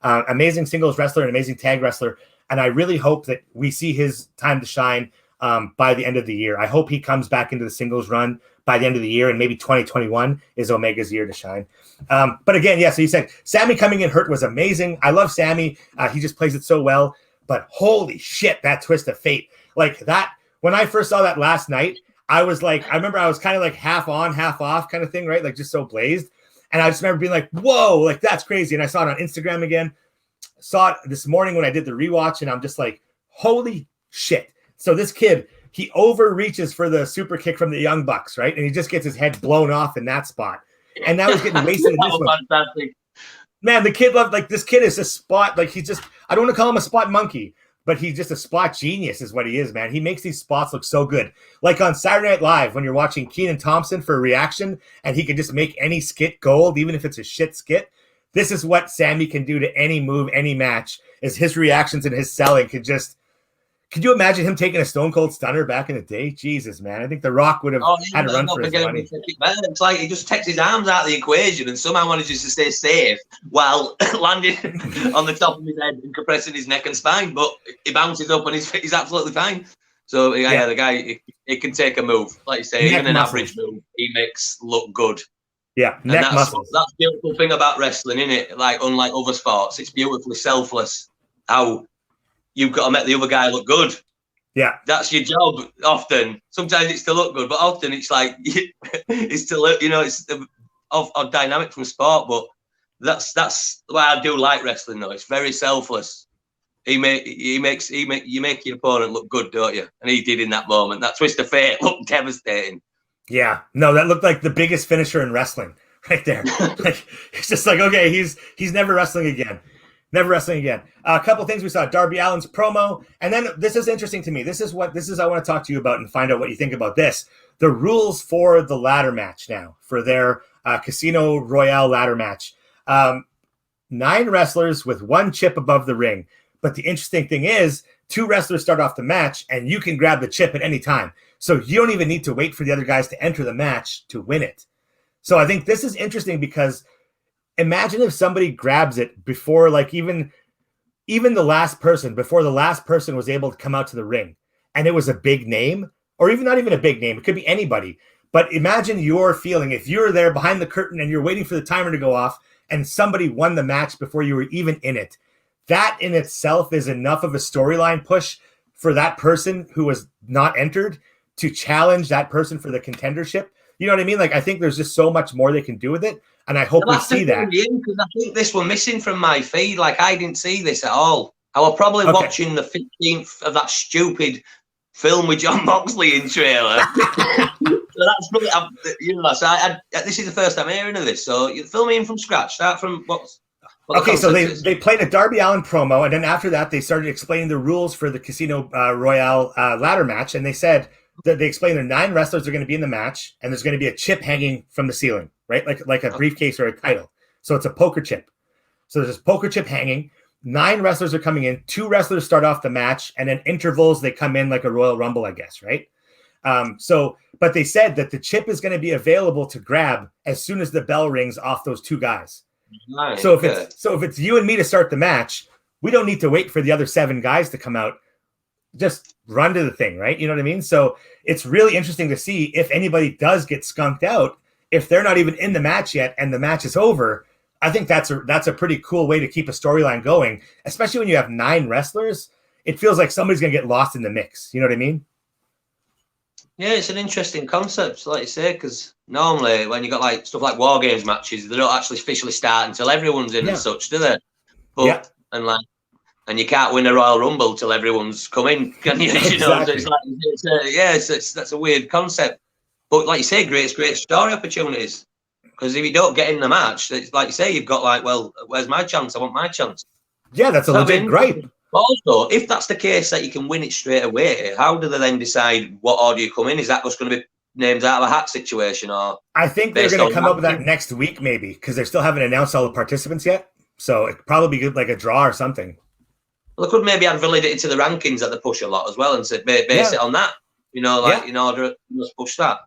amazing singles wrestler and amazing tag wrestler. And I really hope that we see his time to shine by the end of the year. I hope he comes back into the singles run by the end of the year, and maybe 2021 is Omega's year to shine. But again, so you said Sammy coming in hurt was amazing. I love Sammy. He just plays it so well. But holy shit, that twist of fate. Like that, when I first saw that last night, I was like, I remember I was kind of like half on, half off kind of thing, right? Like just so blazed. And I just remember being like, whoa, like that's crazy. And I saw it on Instagram again. Saw it this morning when I did the rewatch, and I'm just like, holy shit. So this kid, he overreaches for the super kick from the Young Bucks, right? And he just gets his head blown off in that spot. And now he's getting wasted in this one. Fantastic. Man, the kid loved, like, this kid is a spot, like, he's just, I don't want to call him a spot monkey, but he's just a spot genius is what he is, man. He makes these spots look so good. Like on Saturday Night Live, when you're watching Kenan Thompson for a reaction, and he can just make any skit gold, even if it's a shit skit. This is what Sammy can do to any move, any match, is his reactions and his selling could you imagine him taking a Stone Cold Stunner back in the day? Jesus, man. I think The Rock would have had to run for his money. It's like he just takes his arms out of the equation and somehow manages to stay safe while landing on the top of his head and compressing his neck and spine. But he bounces up and he's absolutely fine. So, the guy, he can take a move. Like you say, even an average move, he makes look good. Yeah, neck muscles. That's the beautiful thing about wrestling, isn't it? Like, unlike other sports, it's beautifully selfless. How you've got to make the other guy look good. Yeah. That's your job often. Sometimes it's to look good, but often it's like, it's to look, it's a dynamic from sport, but that's why I do like wrestling though. It's very selfless. You make your opponent look good, don't you? And he did in that moment. That twist of fate looked devastating. Yeah. No, that looked like the biggest finisher in wrestling right there. Like, it's just like, okay, he's never wrestling again. Never wrestling again. A couple things we saw. Darby Allin's promo. And then this is interesting to me. This is I want to talk to you about and find out what you think about this. The rules for the ladder match now, for their Casino Royale ladder match. 9 wrestlers with 1 chip above the ring. But the interesting thing is 2 wrestlers start off the match and you can grab the chip at any time. So you don't even need to wait for the other guys to enter the match to win it. So I think this is interesting because imagine if somebody grabs it before, like even the last person, before the last person was able to come out to the ring, and it was a big name, or even not even a big name. It could be anybody. But imagine your feeling if you're there behind the curtain and you're waiting for the timer to go off, and somebody won the match before you were even in it. That in itself is enough of a storyline push for that person who was not entered to challenge that person for the contendership. You know what I mean? Like, I think there's just so much more they can do with it. And I hope we see that. Because I think this was missing from my feed. Like, I didn't see this at all. I was probably watching the 15th of that stupid film with John Moxley in trailer. So that's really, this is the first time hearing of this. So you film in from scratch. Start from okay, so they played a Darby Allin promo, and then after that, they started explaining the rules for the Casino Royale ladder match, and they said, they explain there are 9 wrestlers are going to be in the match, and there's going to be a chip hanging from the ceiling, right? Like a briefcase or a title. So it's a poker chip. So there's this poker chip hanging. 9 wrestlers are coming in. 2 wrestlers start off the match, and then intervals, they come in like a Royal Rumble, I guess, right? But they said that the chip is going to be available to grab as soon as the bell rings off those 2 guys. Nice. So if it's you and me to start the match, we don't need to wait for the other 7 guys to come out. Just run to the thing, right? You know what I mean? So it's really interesting to see if anybody does get skunked out, if they're not even in the match yet and the match is over. I think that's a pretty cool way to keep a storyline going, especially when you have 9 wrestlers. It feels like somebody's going to get lost in the mix. You know what I mean? Yeah, it's an interesting concept, like you say, because normally when you got like stuff like War Games matches, they don't actually officially start until everyone's in and such, do they? But and you can't win a Royal Rumble till everyone's come in, can you? You know, so that's a weird concept. But like you say, great story opportunities. Because if you don't get in the match, it's like you say, you've got like, well, where's my chance? I want my chance. Yeah, that's a legit gripe. But also, if that's the case that you can win it straight away, how do they then decide what order you come in? Is that just going to be names out of a hat situation? Or I think they're going to come up with that next week, maybe, because they still haven't announced all the participants yet. So it could probably be like a draw or something. Well, they could maybe add validity to the rankings that they push a lot as well and say, base it on that, you know, like in order to push that.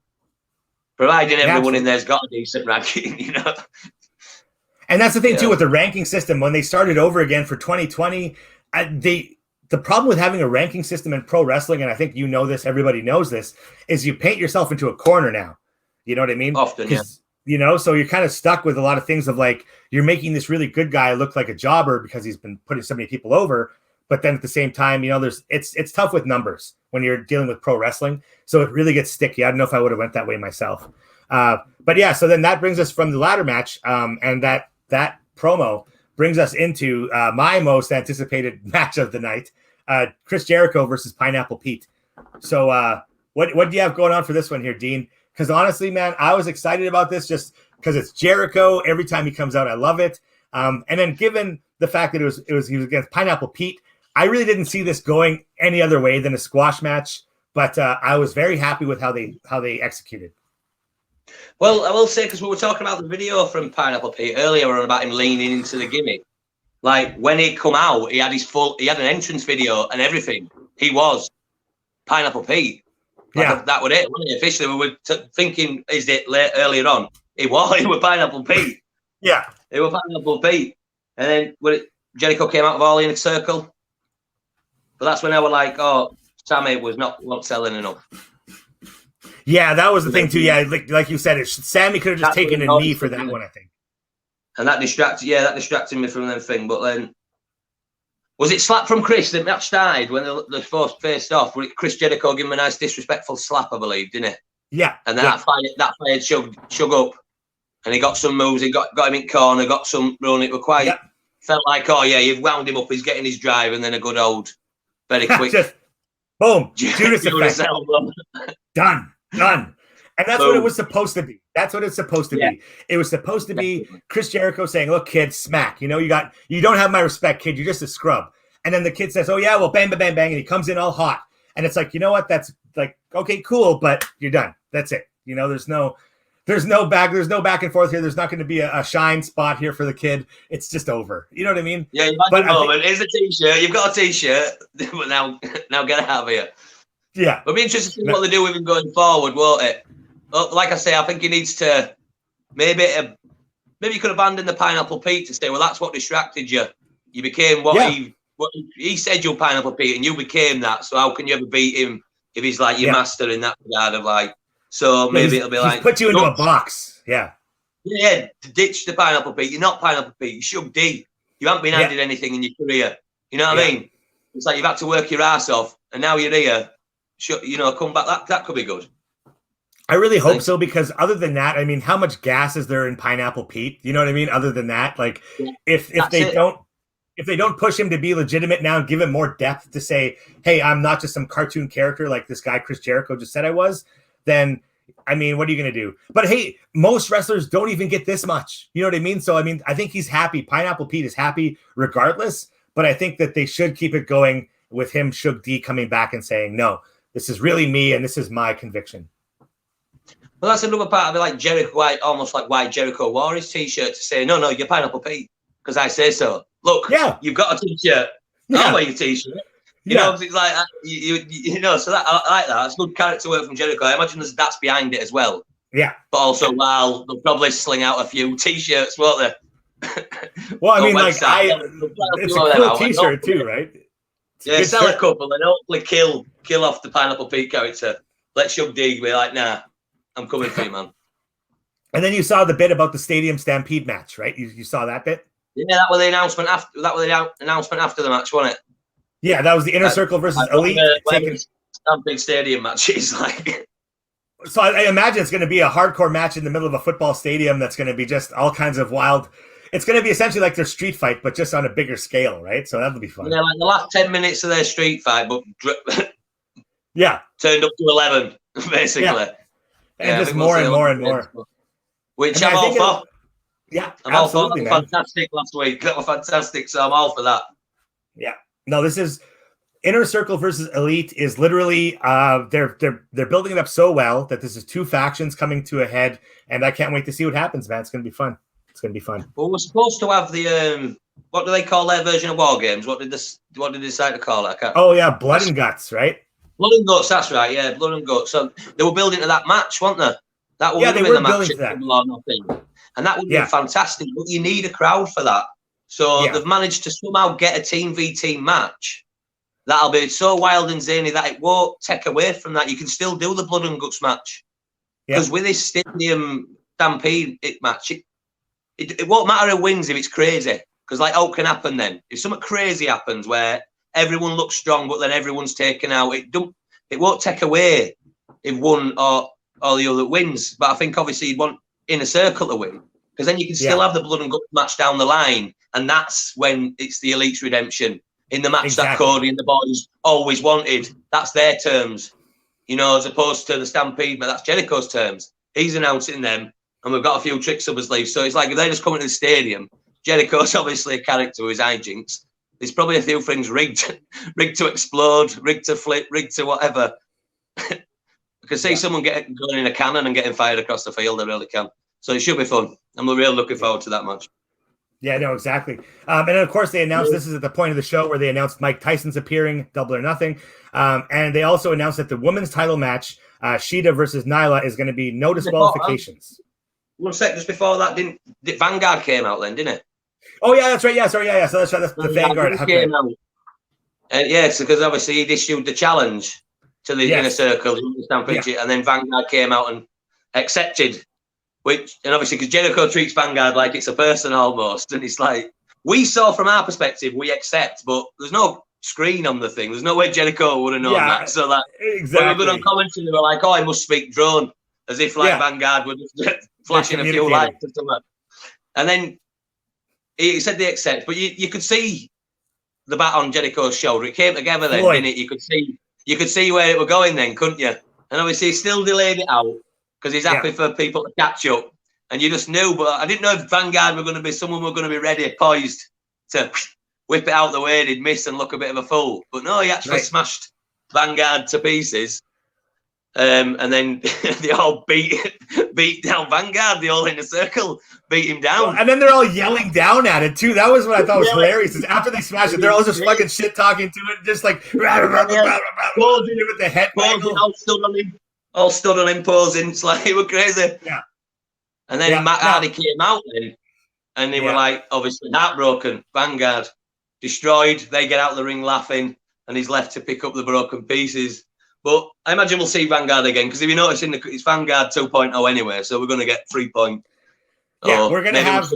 Providing everyone in there's got a decent ranking, you know. And that's the thing, too, with the ranking system. When they started over again for 2020, the problem with having a ranking system in pro wrestling, and I think you know this, everybody knows this, is you paint yourself into a corner now. You know what I mean? Often, yeah. You know, so you're kind of stuck with a lot of things of like, you're making this really good guy look like a jobber because he's been putting so many people over. But then at the same time, you know, it's tough with numbers when you're dealing with pro wrestling. So it really gets sticky. I don't know if I would have went that way myself. But yeah, so then that brings us from the ladder match. And that promo brings us into my most anticipated match of the night, Chris Jericho versus Pineapple Pete. So what do you have going on for this one here, Dean? Because honestly, man, I was excited about this just because it's Jericho. Every time he comes out, I love it. And then given the fact that he was against Pineapple Pete, I really didn't see this going any other way than a squash match. But I was very happy with how they executed. Well, I will say, because we were talking about the video from Pineapple Pete earlier on about him leaning into the gimmick. Like when he come out, he had an entrance video and everything. He was Pineapple Pete. Like that was it. Wasn't it? Officially, we were thinking, is it earlier on? He was Pineapple Pete. Yeah. It was Pineapple Pete. And then when Jericho came out of All in a Circle. But that's when I was like, oh, Sammy was not selling enough. Yeah, that was the thing too. Yeah, like you said, Sammy could have just taken a knee for that one, I think. And that distracted me from them thing. But then, was it slap from Chris that match started when the first faced off? Chris Jericho gave him a nice disrespectful slap, I believe, didn't it? Yeah. And then that fired shug up, and he got some moves. He got him in corner, got some run. It was quite felt like, oh yeah, you've wound him up. He's getting his drive, and then a good old, very quick, just boom, Judas effect. Done. And that's what it was supposed to be. That's what it's supposed to be. It was supposed to be Chris Jericho saying, look, kid, smack. You know, you don't have my respect, kid. You're just a scrub. And then the kid says, oh, yeah, well, bang, bang, bang, bang. And he comes in all hot. And it's like, you know what? That's like, okay, cool, but you're done. That's it. You know, there's no back and forth here. There's not going to be a shine spot here for the kid. It's just over. You know what I mean? Yeah, you've had your moment. Here's a T-shirt. You've got a T-shirt. But now get out of here. Yeah. It'll be interesting to see what they do with him going forward, won't it? Like I say, I think he needs to maybe you could abandon the Pineapple Pete to say, well, that's what distracted you. You became what he said you're Pineapple Pete, and you became that. So how can you ever beat him if he's like your master in that regard of like? So maybe it'll be like put you into a box. Yeah. Yeah, ditch the Pineapple Pete. You're not Pineapple Pete. You Shug D. You haven't been handed anything in your career. You know what I mean? It's like you've had to work your ass off, and now you're here. You know, come back. That could be good. I really hope so, because other than that, I mean, how much gas is there in Pineapple Pete? You know what I mean? Other than that, like if they don't push him to be legitimate now and give him more depth to say, hey, I'm not just some cartoon character like this guy Chris Jericho just said I was, then I mean, what are you going to do? But hey, most wrestlers don't even get this much. You know what I mean? So I mean, I think he's happy. Pineapple Pete is happy regardless, but I think that they should keep it going with him, Shug D, coming back and saying, no, This is really me, and this is my conviction. Well, that's another part of it, like Jericho, almost like why Jericho wore his T-shirt to say, no, you're Pineapple Pete, because I say so. Look, you've got a T-shirt. I'll wear your T-shirt. You know, it's like you know. So that I like that. It's good character work from Jericho. I imagine that's behind it as well. Yeah. But also, they'll probably sling out a few T-shirts, won't they? Well, I mean, like it's a cool T-shirt too, right? Sell a couple and hopefully kill off the Pineapple Pete character. Let Shug D be like, nah, I'm coming for you, man. And then you saw the bit about the Stadium Stampede match, right? You saw that bit? Yeah, that was the announcement after. That was the announcement after the match, wasn't it? Yeah, that was the Inner Circle versus Elite. Stampede Stadium matches, like. So I imagine it's going to be a hardcore match in the middle of a football stadium. That's going to be just all kinds of wild. It's going to be essentially like their street fight, but just on a bigger scale, right? So that'll be fun. Yeah, like the last 10 minutes of their street fight, but turned up to 11, basically. Yeah. And just more and more and more. Which I'm all for. Yeah, I'm all for. That was fantastic last week. That was fantastic, so I'm all for that. Yeah. No, this is Inner Circle versus Elite is literally they're building it up so well that this is two factions coming to a head, and I can't wait to see what happens, man. It's gonna be fun. It's gonna be fun. Well, we're supposed to have the what do they call their version of War Games? What did they decide to call it? Blood and Guts, right? Blood and Guts, that's right. Yeah, Blood and Guts. So they were building to that match, weren't they? That would have been the match or nothing. And that would be fantastic. But you need a crowd for that. So they've managed to somehow get a team v team match. That'll be so wild and zany that it won't take away from that. You can still do the Blood and Guts match. Because with this Stadium Stampede match, it won't matter who wins if it's crazy. Because like what can happen then? If something crazy happens where everyone looks strong but then everyone's taken out, it won't take away if one or the other wins. But I think obviously you'd want Inner Circle to win. Because then you can still have the Blood and Guts match down the line. And that's when it's the Elite's redemption. In the match that Cody and the boys always wanted. That's their terms. You know, as opposed to the Stampede, but that's Jericho's terms. He's announcing them, and we've got a few tricks up his sleeve. So it's like if they just come into the stadium, Jericho's obviously a character with his hijinks. There's probably a few things rigged to explode, rigged to flip, rigged to whatever. I can see someone going in a cannon and getting fired across the field. I really can. So it should be fun. I'm really looking forward to that match. Yeah, no, exactly. And then, of course, they announced, this is at the point of the show where they announced Mike Tyson's appearing, Double or Nothing. And they also announced that the women's title match, Shida versus Nyla, is going to be no disqualifications. One sec, just before that, Vanguard came out then, didn't it? Oh, yeah, that's right. Yeah, sorry. Yeah. So that's right. That's the Vanguard. Came out. Yes, because obviously he'd issued the challenge to the Inner Circle, and then Vanguard came out and accepted. And obviously, because Jericho treats Vanguard like it's a person almost, and it's like we saw from our perspective, we accept, but there's no screen on the thing. There's no way Jericho would have known that. So that when we were on commentary, they were like, "Oh, I must speak drone," as if like Vanguard were just flashing a few lights or something. And then he said they accept, but you could see the bat on Jericho's shoulder. It came together then, didn't it? You could see where it were going then, couldn't you? And obviously, he still delayed it out. Because he's happy for people to catch up. And you just knew, but I didn't know if Vanguard were going to be someone were going to be ready, poised to whip it out the way and he'd miss and look a bit of a fool. But no, he actually smashed Vanguard to pieces. And then they all beat down Vanguard, the all Inner Circle, beat him down. And then they're all yelling down at it too. That was what I thought was hilarious. Is after they smashed it, they're all just fucking shit talking to it, just like with the head all stood on him posing. It's like it was crazy. Yeah. And then Matt Hardy came out then, and they were like obviously heartbroken. Vanguard destroyed. They get out of the ring laughing, and he's left to pick up the broken pieces. But I imagine we'll see Vanguard again because if you notice, it's Vanguard 2.0 anyway, so we're going to get 3.0. Yeah, we're going to have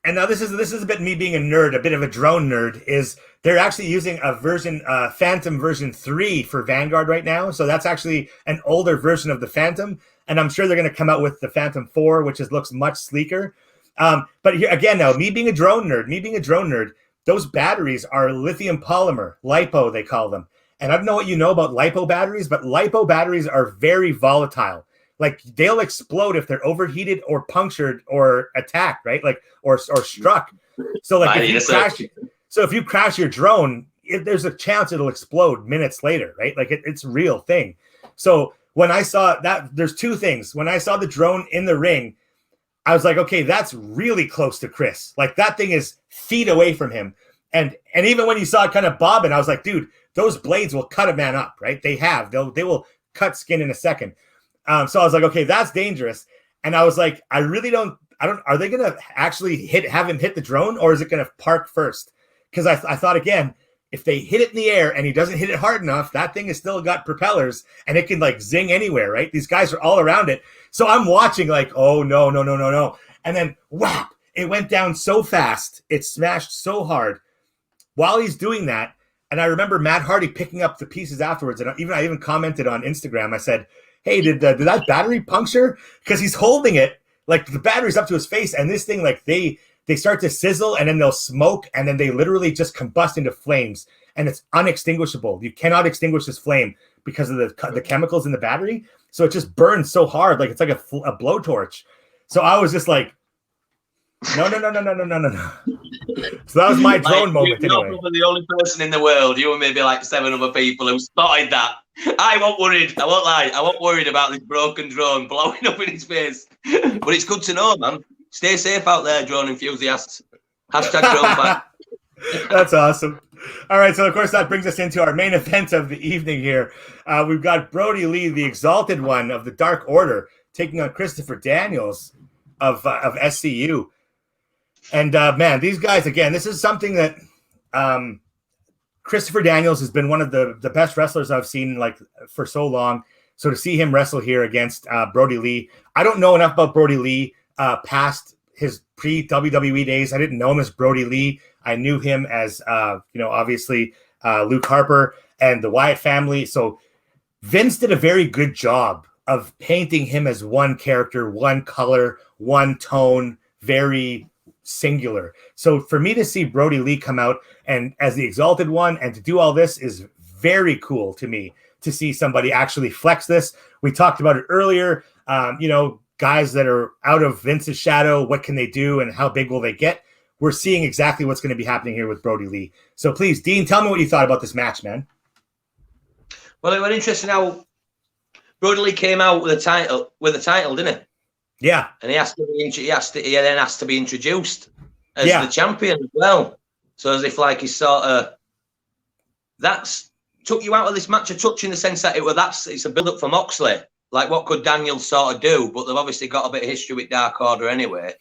And now this is a bit me being a nerd, a bit of a drone nerd. Is they're actually using a version, Phantom version 3 for Vanguard right now. So that's actually an older version of the Phantom, and I'm sure they're going to come out with the Phantom 4, which looks much sleeker. But here again, now me being a drone nerd, those batteries are lithium polymer, LiPo they call them. And I don't know what you know about LiPo batteries, but LiPo batteries are very volatile. Like they'll explode if they're overheated or punctured or attacked, right? Like or struck. So like if you crash your drone, there's a chance it'll explode minutes later, right? Like it's a real thing. So when I saw that, there's two things. When I saw the drone in the ring, I was like, okay, that's really close to Chris. Like that thing is feet away from him. And even when you saw it kind of bobbing, I was like, dude, those blades will cut a man up, right? They will cut skin in a second. So I was like, okay, that's dangerous. And I was like, are they going to actually have him hit the drone, or is it going to park first? Because I thought, again, if they hit it in the air and he doesn't hit it hard enough, that thing has still got propellers and it can like zing anywhere, right? These guys are all around it. So I'm watching like, oh, no. And then whap, it went down so fast. It smashed so hard while he's doing that. And I remember Matt Hardy picking up the pieces afterwards. And I even commented on Instagram. I said, hey, did that battery puncture? Because he's holding it, like the battery's up to his face. And this thing, like they start to sizzle and then they'll smoke and then they literally just combust into flames. And it's unextinguishable. You cannot extinguish this flame because of the chemicals in the battery. So it just burns so hard, like it's like a blowtorch. So I was just like, no. So that was my drone moment. You're probably the only person in the world, you and maybe like 7 other people, who spotted that. I wasn't worried. I won't lie. I wasn't worried about this broken drone blowing up in his face. But it's good to know, man. Stay safe out there, drone enthusiasts. Hashtag drone back. That's awesome. All right, so of course that brings us into our main event of the evening here. We've got Brody Lee, the Exalted One of the Dark Order, taking on Christopher Daniels of SCU. And man, these guys, again, this is something that Christopher Daniels has been one of the best wrestlers I've seen like for so long. So to see him wrestle here against Brody Lee, I don't know enough about Brody Lee past his pre-WWE days. I didn't know him as Brody Lee. I knew him as, obviously Luke Harper and the Wyatt family. So Vince did a very good job of painting him as one character, one color, one tone, very singular. So for me to see Brody Lee come out and as the Exalted One and to do all this is very cool to me, to see somebody actually flex this. We talked about it earlier. Guys that are out of Vince's shadow, what can they do and how big will they get? We're seeing exactly what's going to be happening here with Brody Lee. So please, Dean, tell me what you thought about this match, man. Well, it was interesting how Brody Lee came out with a title, didn't he? Yeah. And he then asked to be introduced as the champion as well. So as if like he's sort of that's took you out of this match a touch in the sense that it's a build up for Moxley. Like, what could Daniels sort of do? But they've obviously got a bit of history with Dark Order anyway.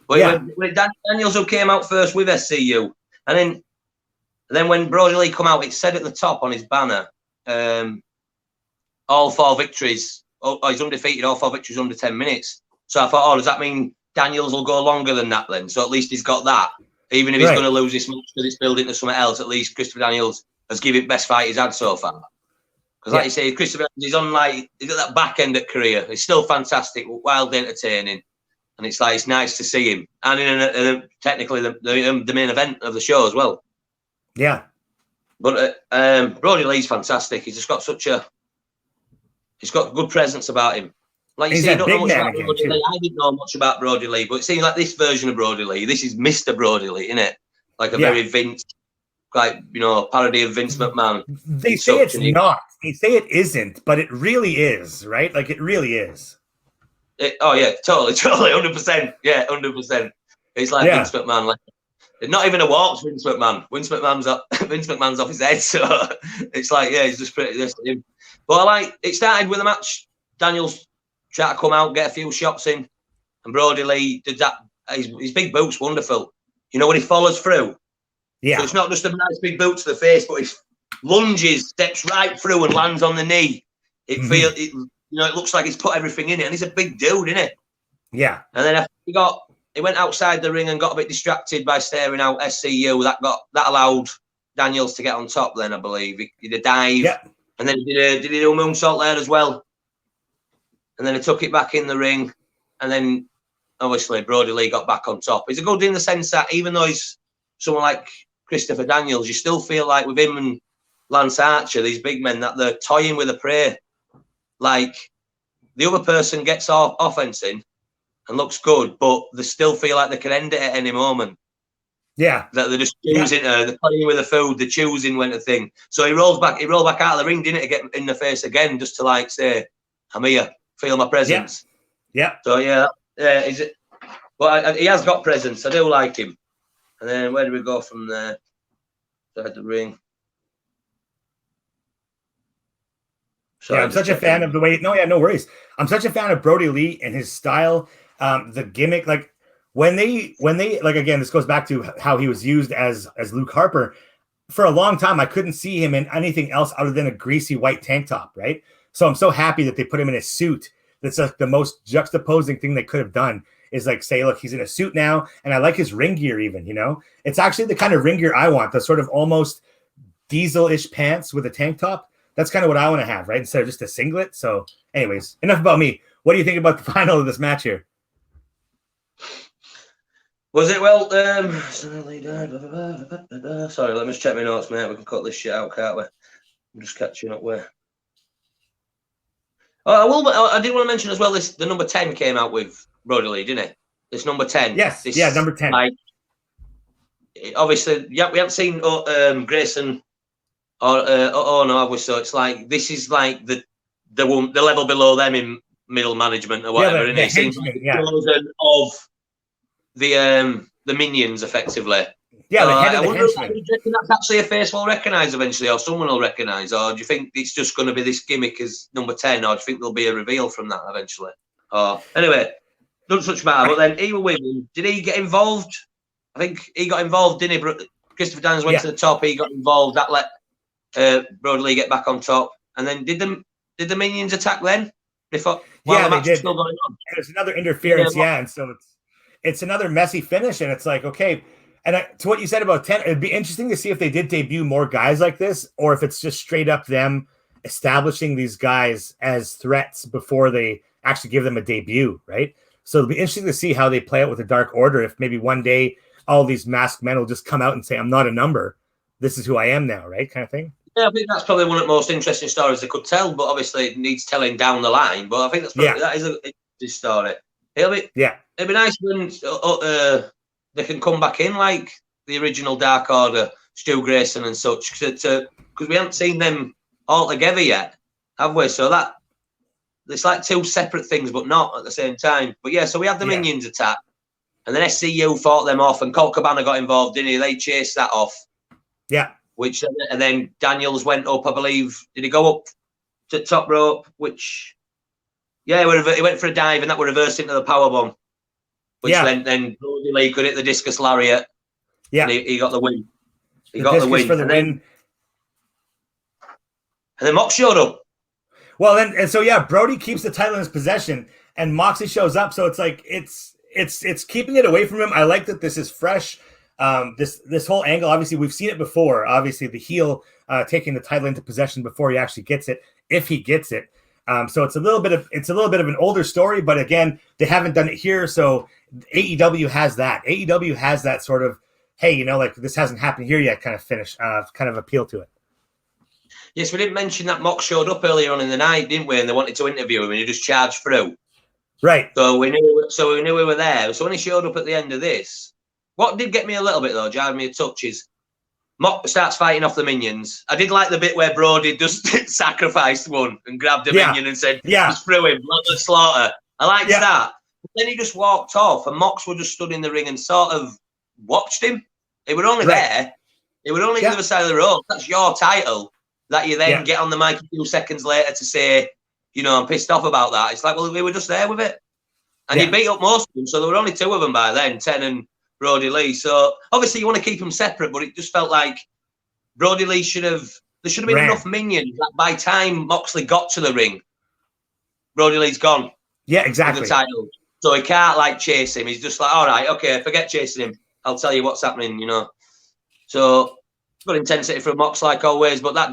But when Daniels who came out first with SCU, and then when Brody Lee come out, it said at the top on his banner, all 4 victories. He's undefeated, all 4 victories under 10 minutes. So I thought, does that mean Daniels will go longer than that then? So at least he's got that. Even if he's going to lose this match because it's building to something else, at least Christopher Daniels has given it best fight he's had so far. Because like you say, Christopher, he's at that back end of career. It's still fantastic, wild, entertaining, and it's nice to see him. And in technically the main event of the show as well. Yeah. But Brody Lee's fantastic. He's just got he's got good presence about him. Like you say, I don't know much about Brody Lee. I didn't know much about Brody Lee, but it seems like this version of Brody Lee, this is Mr. Brody Lee, isn't it? Like a very Vince, parody of Vince McMahon. They say it's not. They say it isn't, but it really is, right? Like it really is. Totally, 100%. Yeah, 100%. It's like Vince McMahon. Like, not even a waltz, Vince McMahon. Vince McMahon's off his head, so it's like, he's just pretty this him. But it started with a match. Daniels tried to come out, get a few shots in, and Brody Lee did that. His big boot's wonderful. You know when he follows through. Yeah, so it's not just a nice big boot to the face, but he lunges, steps right through, and lands on the knee. It looks like he's put everything in it, and he's a big dude, isn't it? Yeah. And then he went outside the ring and got a bit distracted by staring out SCU. That allowed Daniels to get on top. Then I believe he did a dive, and then did he do a moonsault there as well? And then he took it back in the ring, and then obviously Brody Lee got back on top. He's a good in the sense that even though he's someone like Christopher Daniels, you still feel like with him and Lance Archer, these big men, that they're toying with a prey. Like the other person gets offense in and looks good, but they still feel like they can end it at any moment. Yeah. That they're just choosing they're playing with the food, they're choosing when to thing. So he rolled back out of the ring, didn't he, to get in the face again, just to like say, I'm here, feel my presence. Yeah. So is it? But he has got presence. I do like him. And then where do we go from there? Side the ring. Sorry, I'm such a fan of the way. No worries. I'm such a fan of Brody Lee and his style, the gimmick. Like when they like, again, this goes back to how he was used as Luke Harper. For a long time, I couldn't see him in anything else other than a greasy white tank top, right? So I'm so happy that they put him in a suit. That's like the most juxtaposing thing they could have done, is like say, look, he's in a suit now, and I like his ring gear even, you know? It's actually the kind of ring gear I want, the sort of almost diesel-ish pants with a tank top. That's kind of what I want to have, right? Instead of just a singlet. So anyways, enough about me. What do you think about the final of this match here? Was it well? Sorry, let me just check my notes, mate. We can cut this shit out, can't we? I'm just catching up where. Oh, I did want to mention as well. The number 10 came out with Brody Lee, didn't it? This number 10. Yes. Number 10. Like, obviously, we haven't seen Grayson or no, have we? So it's like this is like the level below them in middle management or whatever. The it seems like of the minions, effectively. Yeah, the head of the henchman. Do you reckon that's actually a face we'll recognise eventually, or someone will recognise, or do you think it's just going to be this gimmick as number 10, or do you think there'll be a reveal from that eventually? Anyway, doesn't such matter. But then either way, did he get involved? I think he got involved, didn't he? Christopher Daniels went to the top. He got involved. That let Brody Lee get back on top. And then did the minions attack then? They thought, the match was still going on. There's another interference, and so it's another messy finish, and it's like, okay. And to what you said about 10, it'd be interesting to see if they did debut more guys like this, or if it's just straight up them establishing these guys as threats before they actually give them a debut, right? So it'll be interesting to see how they play it with the Dark Order. If maybe one day all these masked men will just come out and say, I'm not a number. This is who I am now, right? Kind of thing. Yeah, I think that's probably one of the most interesting stories they could tell, but obviously it needs telling down the line. But I think that is a interesting story. It'll be nice when they can come back in like the original Dark Order, Stu Grayson and such, because we haven't seen them all together yet, have we? So that it's like two separate things, but not at the same time. But yeah, so we had the minions attack, and then SCU fought them off, and Colt Cabana got involved, didn't he? They chased that off. Yeah. And then Daniels went up, I believe. Did he go up to top rope? He went for a dive, and that were reversed into the powerbomb. Which then Brody Lee could hit the discus lariat. Yeah. And he got the win. He got the win. For the win. And then Mox showed up. Well, Brody keeps the title in his possession, and Moxley shows up. So it's like it's keeping it away from him. I like that this is fresh. This whole angle, obviously, we've seen it before. Obviously, the heel taking the title into possession before he actually gets it, if he gets it. So it's a little bit of an older story, but again, they haven't done it here. So AEW has that. AEW has that sort of, hey, like this hasn't happened here yet kind of finish, kind of appeal to it. Yes, we didn't mention that Mox showed up earlier on in the night, didn't we? And they wanted to interview him, and he just charged through. Right. So we knew we were there. So when he showed up at the end of this, what did get me a little bit though, jarred me a touch, is Mox starts fighting off the minions. I did like the bit where Brody just sacrificed one and grabbed a minion and said, just through him, blood slaughter. I liked that. But then he just walked off, and Mox would just stood in the ring and sort of watched him. He were only there. He were only on the other side of the road. That's your title that you then get on the mic a few seconds later to say, I'm pissed off about that. It's like, well, we were just there with it. And he beat up most of them, so there were only two of them by then, 10 and Brody Lee. So obviously you want to keep them separate, but it just felt like Brody Lee there should have been enough minions that by time Moxley got to the ring, Brody Lee's gone. Yeah, exactly. The title. So he can't chase him. He's just like, all right, okay, forget chasing him. I'll tell you what's happening, So good intensity from Mox like always, but that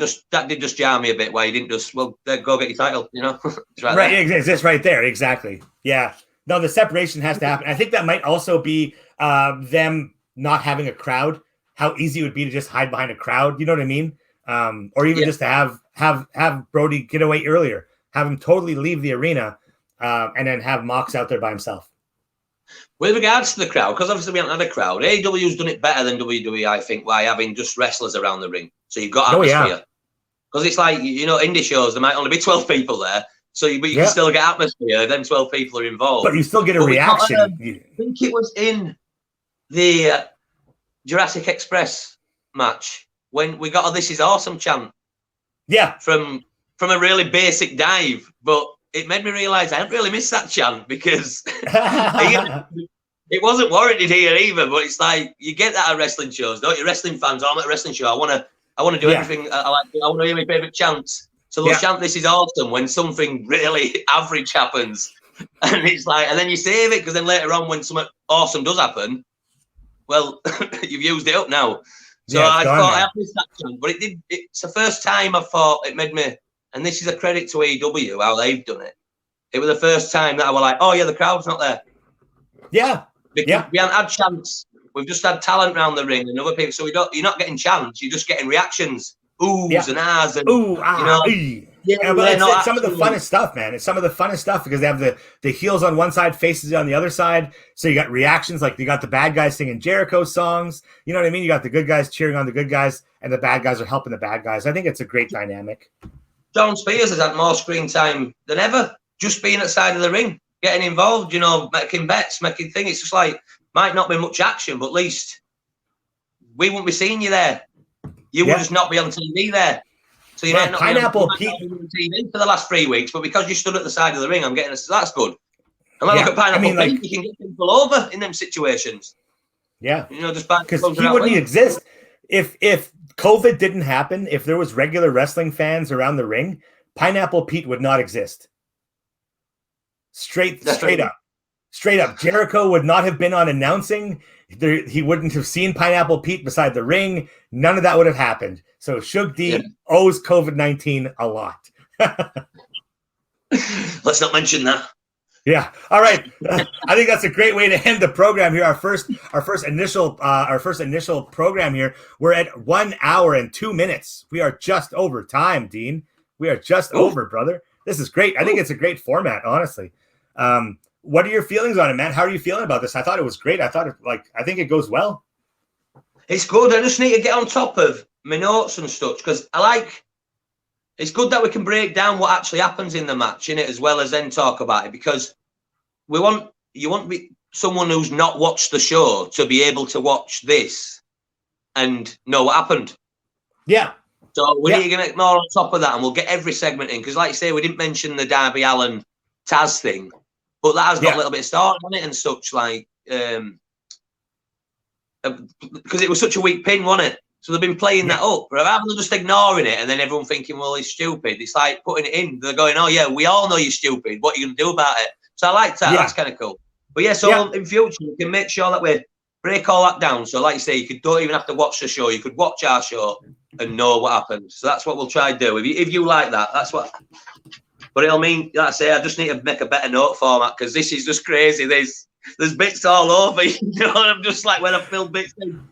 did just jar me a bit where he didn't just, go get your title, It's right, it's just right there, exactly. Yeah. No, the separation has to happen. I think that might also be them not having a crowd, how easy it would be to just hide behind a crowd, you know what I mean? Or even just to have Brody get away earlier, have him totally leave the arena, and then have Mox out there by himself. With regards to the crowd, because obviously we haven't had a crowd, AEW's done it better than WWE, I think, by having just wrestlers around the ring. So you've got atmosphere. Because it's like, indie shows, there might only be 12 people there. So you can still get atmosphere, then 12 people are involved. But you still get a reaction. I think it was in the Jurassic Express match when we got a "This is awesome" chant. Yeah. From a really basic dive. But it made me realise I hadn't really missed that chant because it wasn't warranted here either. But it's like, you get that at wrestling shows, don't you? Wrestling fans, I'm at a wrestling show. I want to do everything. I want to hear my favourite chants. So they'll chant "This is awesome" when something really average happens. And it's like, and then you save it because then later on when something awesome does happen, well, you've used it up now. So I thought I had missed that chant, but it's the first time I thought it made me, and this is a credit to AEW, how they've done it. It was the first time that I was like, oh yeah, the crowd's not there. Yeah. Because we haven't had chants. We've just had talent around the ring and other people. So you're not getting chants, you're just getting reactions. Oohs and ahs and but it's some of the funnest stuff, man. It's some of the funnest stuff because they have the heels on one side, faces on the other side. So you got reactions, like you got the bad guys singing Jericho songs. You know what I mean? You got the good guys cheering on the good guys, and the bad guys are helping the bad guys. I think it's a great dynamic. John Spears has had more screen time than ever, just being at the side of the ring, getting involved, making bets, making things. It's just like, might not be much action, but at least we won't be seeing you there. You will just not be on TV there. So you might not Pineapple be on TV for the last 3 weeks, but because you stood at the side of the ring, that's good. And look at Pineapple Pete, you can get people over in them situations. Yeah. Just because he wouldn't exist if COVID didn't happen. If there was regular wrestling fans around the ring, Pineapple Pete would not exist. Straight up. Jericho would not have been on announcing. He wouldn't have seen Pineapple Pete beside the ring. None of that would have happened. So Shug D owes COVID-19 a lot. Let's not mention that. Yeah. All right. I think that's a great way to end the program here. Our first initial program here. We're at 1 hour and 2 minutes. We are just over time, Dean. We are just over, brother. This is great. I think it's a great format, honestly. What are your feelings on it, man? How are you feeling about this? I thought it was great. I think it goes well. It's good. I just need to get on top of my notes and stuff because it's good that we can break down what actually happens in the match in it as well as then talk about it, because you want to be someone who's not watched the show to be able to watch this and know what happened. Yeah. So we need to get more on top of that, and we'll get every segment in because, like you say, we didn't mention the Darby Allin Taz thing. But that has got a little bit of start on it and such, like, because it was such a weak pin, wasn't it? So they've been playing that up. Rather than just ignoring it and then everyone thinking, well, he's stupid. It's like putting it in. They're going, oh, yeah, we all know you're stupid. What are you going to do about it? So I like that. Yeah. That's kind of cool. But, in future, we can make sure that we break all that down. So, like you say, you don't even have to watch the show. You could watch our show and know what happened. So that's what we'll try to do. If you like that, that's what... But it'll mean, like I say, I just need to make a better note format because this is just crazy. There's bits all over, I'm just like when I fill bits in.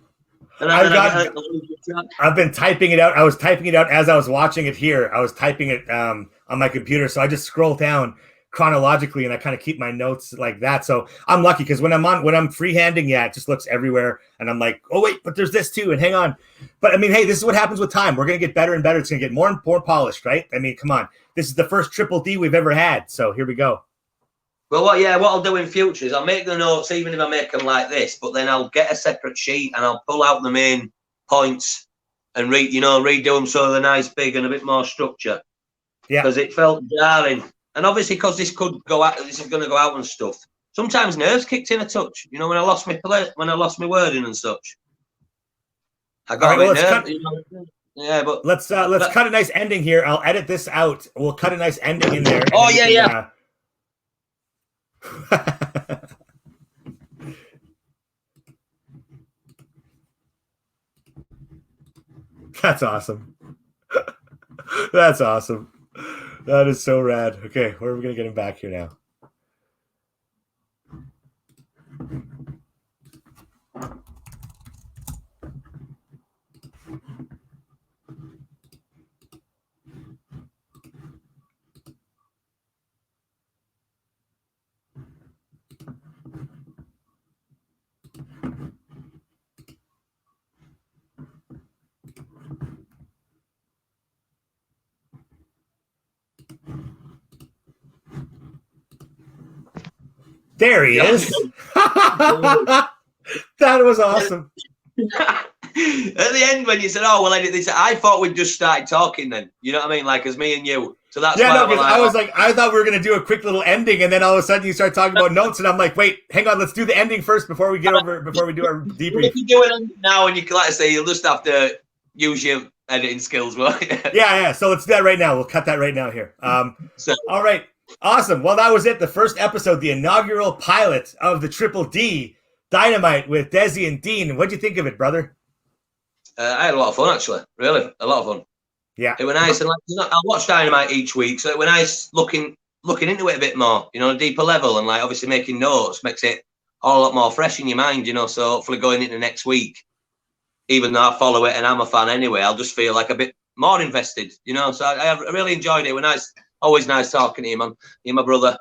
And I've been typing it out. I was typing it out as I was watching it here. I was typing it on my computer. So I just scroll down chronologically and I kind of keep my notes like that. So I'm lucky because when I'm freehanding, it just looks everywhere. And I'm like, oh, wait, but there's this too. And hang on. But I mean, hey, this is what happens with time. We're going to get better and better. It's going to get more and more polished, right? I mean, come on. This is the first Triple D we've ever had. So here we go. Well, what I'll do in future is I'll make the notes, even if I make them like this, but then I'll get a separate sheet and I'll pull out the main points and redo them so they're nice, big, and a bit more structure. Yeah. Because it felt jarring. And obviously, because this is going to go out and stuff. Sometimes nerves kicked in a touch. When I lost my wording and such. I got nerves. But let's cut a nice ending here. I'll edit this out. We'll cut a nice ending in there. That's awesome. That's awesome. That is so rad. Okay, where are we gonna get him back here now? There he is. That was awesome. At the end, when you said, "Oh, we'll edit this," I thought we'd just started talking. Then you know what I mean, like as me and you. So that's yeah, why no, because I was like, I thought we were gonna do a quick little ending, and then all of a sudden you start talking about notes, and I'm like, wait, hang on, let's do the ending first before we do our debrief. You can do it now, and you can, like I say, you'll just have to use your editing skills, won't you? Yeah. So let's do that right now. We'll cut that right now here. All right, awesome. Well, that was it. The first episode, the inaugural pilot of the Triple D Dynamite with Dezzie and Dean. What'd you think of it, brother? I had a lot of fun, actually. Really, a lot of fun. Yeah, it was nice, and like, I watch Dynamite each week, so it was nice looking into it a bit more, you know, on a deeper level, and like obviously making notes makes it all a lot more fresh in your mind, you know. So hopefully going into next week, even though I follow it and I'm a fan anyway, I'll just feel like a bit more invested, you know. So I really enjoyed it. It was nice, always nice talking to you, man. You, my brother,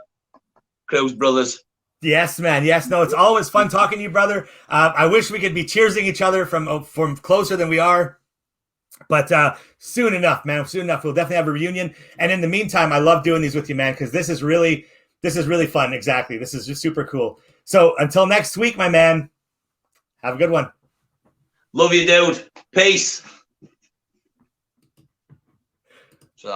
Crew's brothers. Yes, man. Yes, no, it's always fun talking to you, brother. I wish we could be cheersing each other from closer than we are. But soon enough, man. Soon enough, we'll definitely have a reunion. And in the meantime, I love doing these with you, man, because this is really fun. Exactly. This is just super cool. So until next week, my man, have a good one. Love you, dude. Peace. So